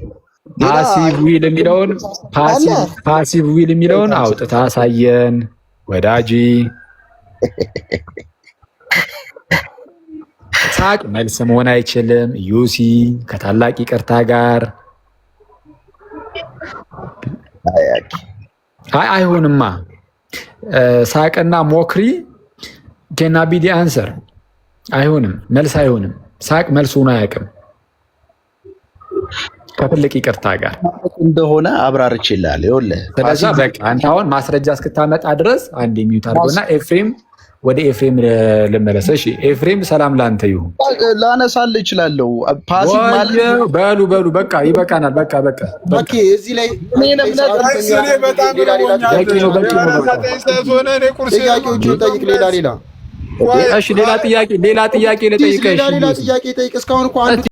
ፓሲቭ ዊል የሚለውን አውጥታ አሳየን ወዳጂ። ሳቅ መልስ መሆን አይችልም። ዩሲ ከታላቅ ይቅርታ ጋር አይሆንማ። ሳቅና ሞክሪ ኬና ቢዲ አንሰር አይሆንም፣ መልስ አይሆንም። ሳቅ መልስ ሆኖ አያውቅም። ከትልቅ ይቅርታ ጋር እንደሆነ አብራርችልሃል። ይኸውልህ ስለዚህ በቃ አንተ አሁን ማስረጃ እስክታመጣ ድረስ አንድ የሚዩት አድርጎና ኤፍሬም ወደ ኤፍሬም ልመለስ። እሺ ኤፍሬም ሰላም ላንተ ይሁን። ላነሳልህ እችላለሁ። ፓሲቭ ማለት በሉ በቃ ይበቃናል። በቃ ኦኬ። እዚህ ላይ ጥያቄዎችን ጠይቅ። ሌላ እሺ ሌላ ጥያቄ ልጠይቅህ። ሌላ ጥያቄ ጠይቅ። እስካሁን እኮ አንዱ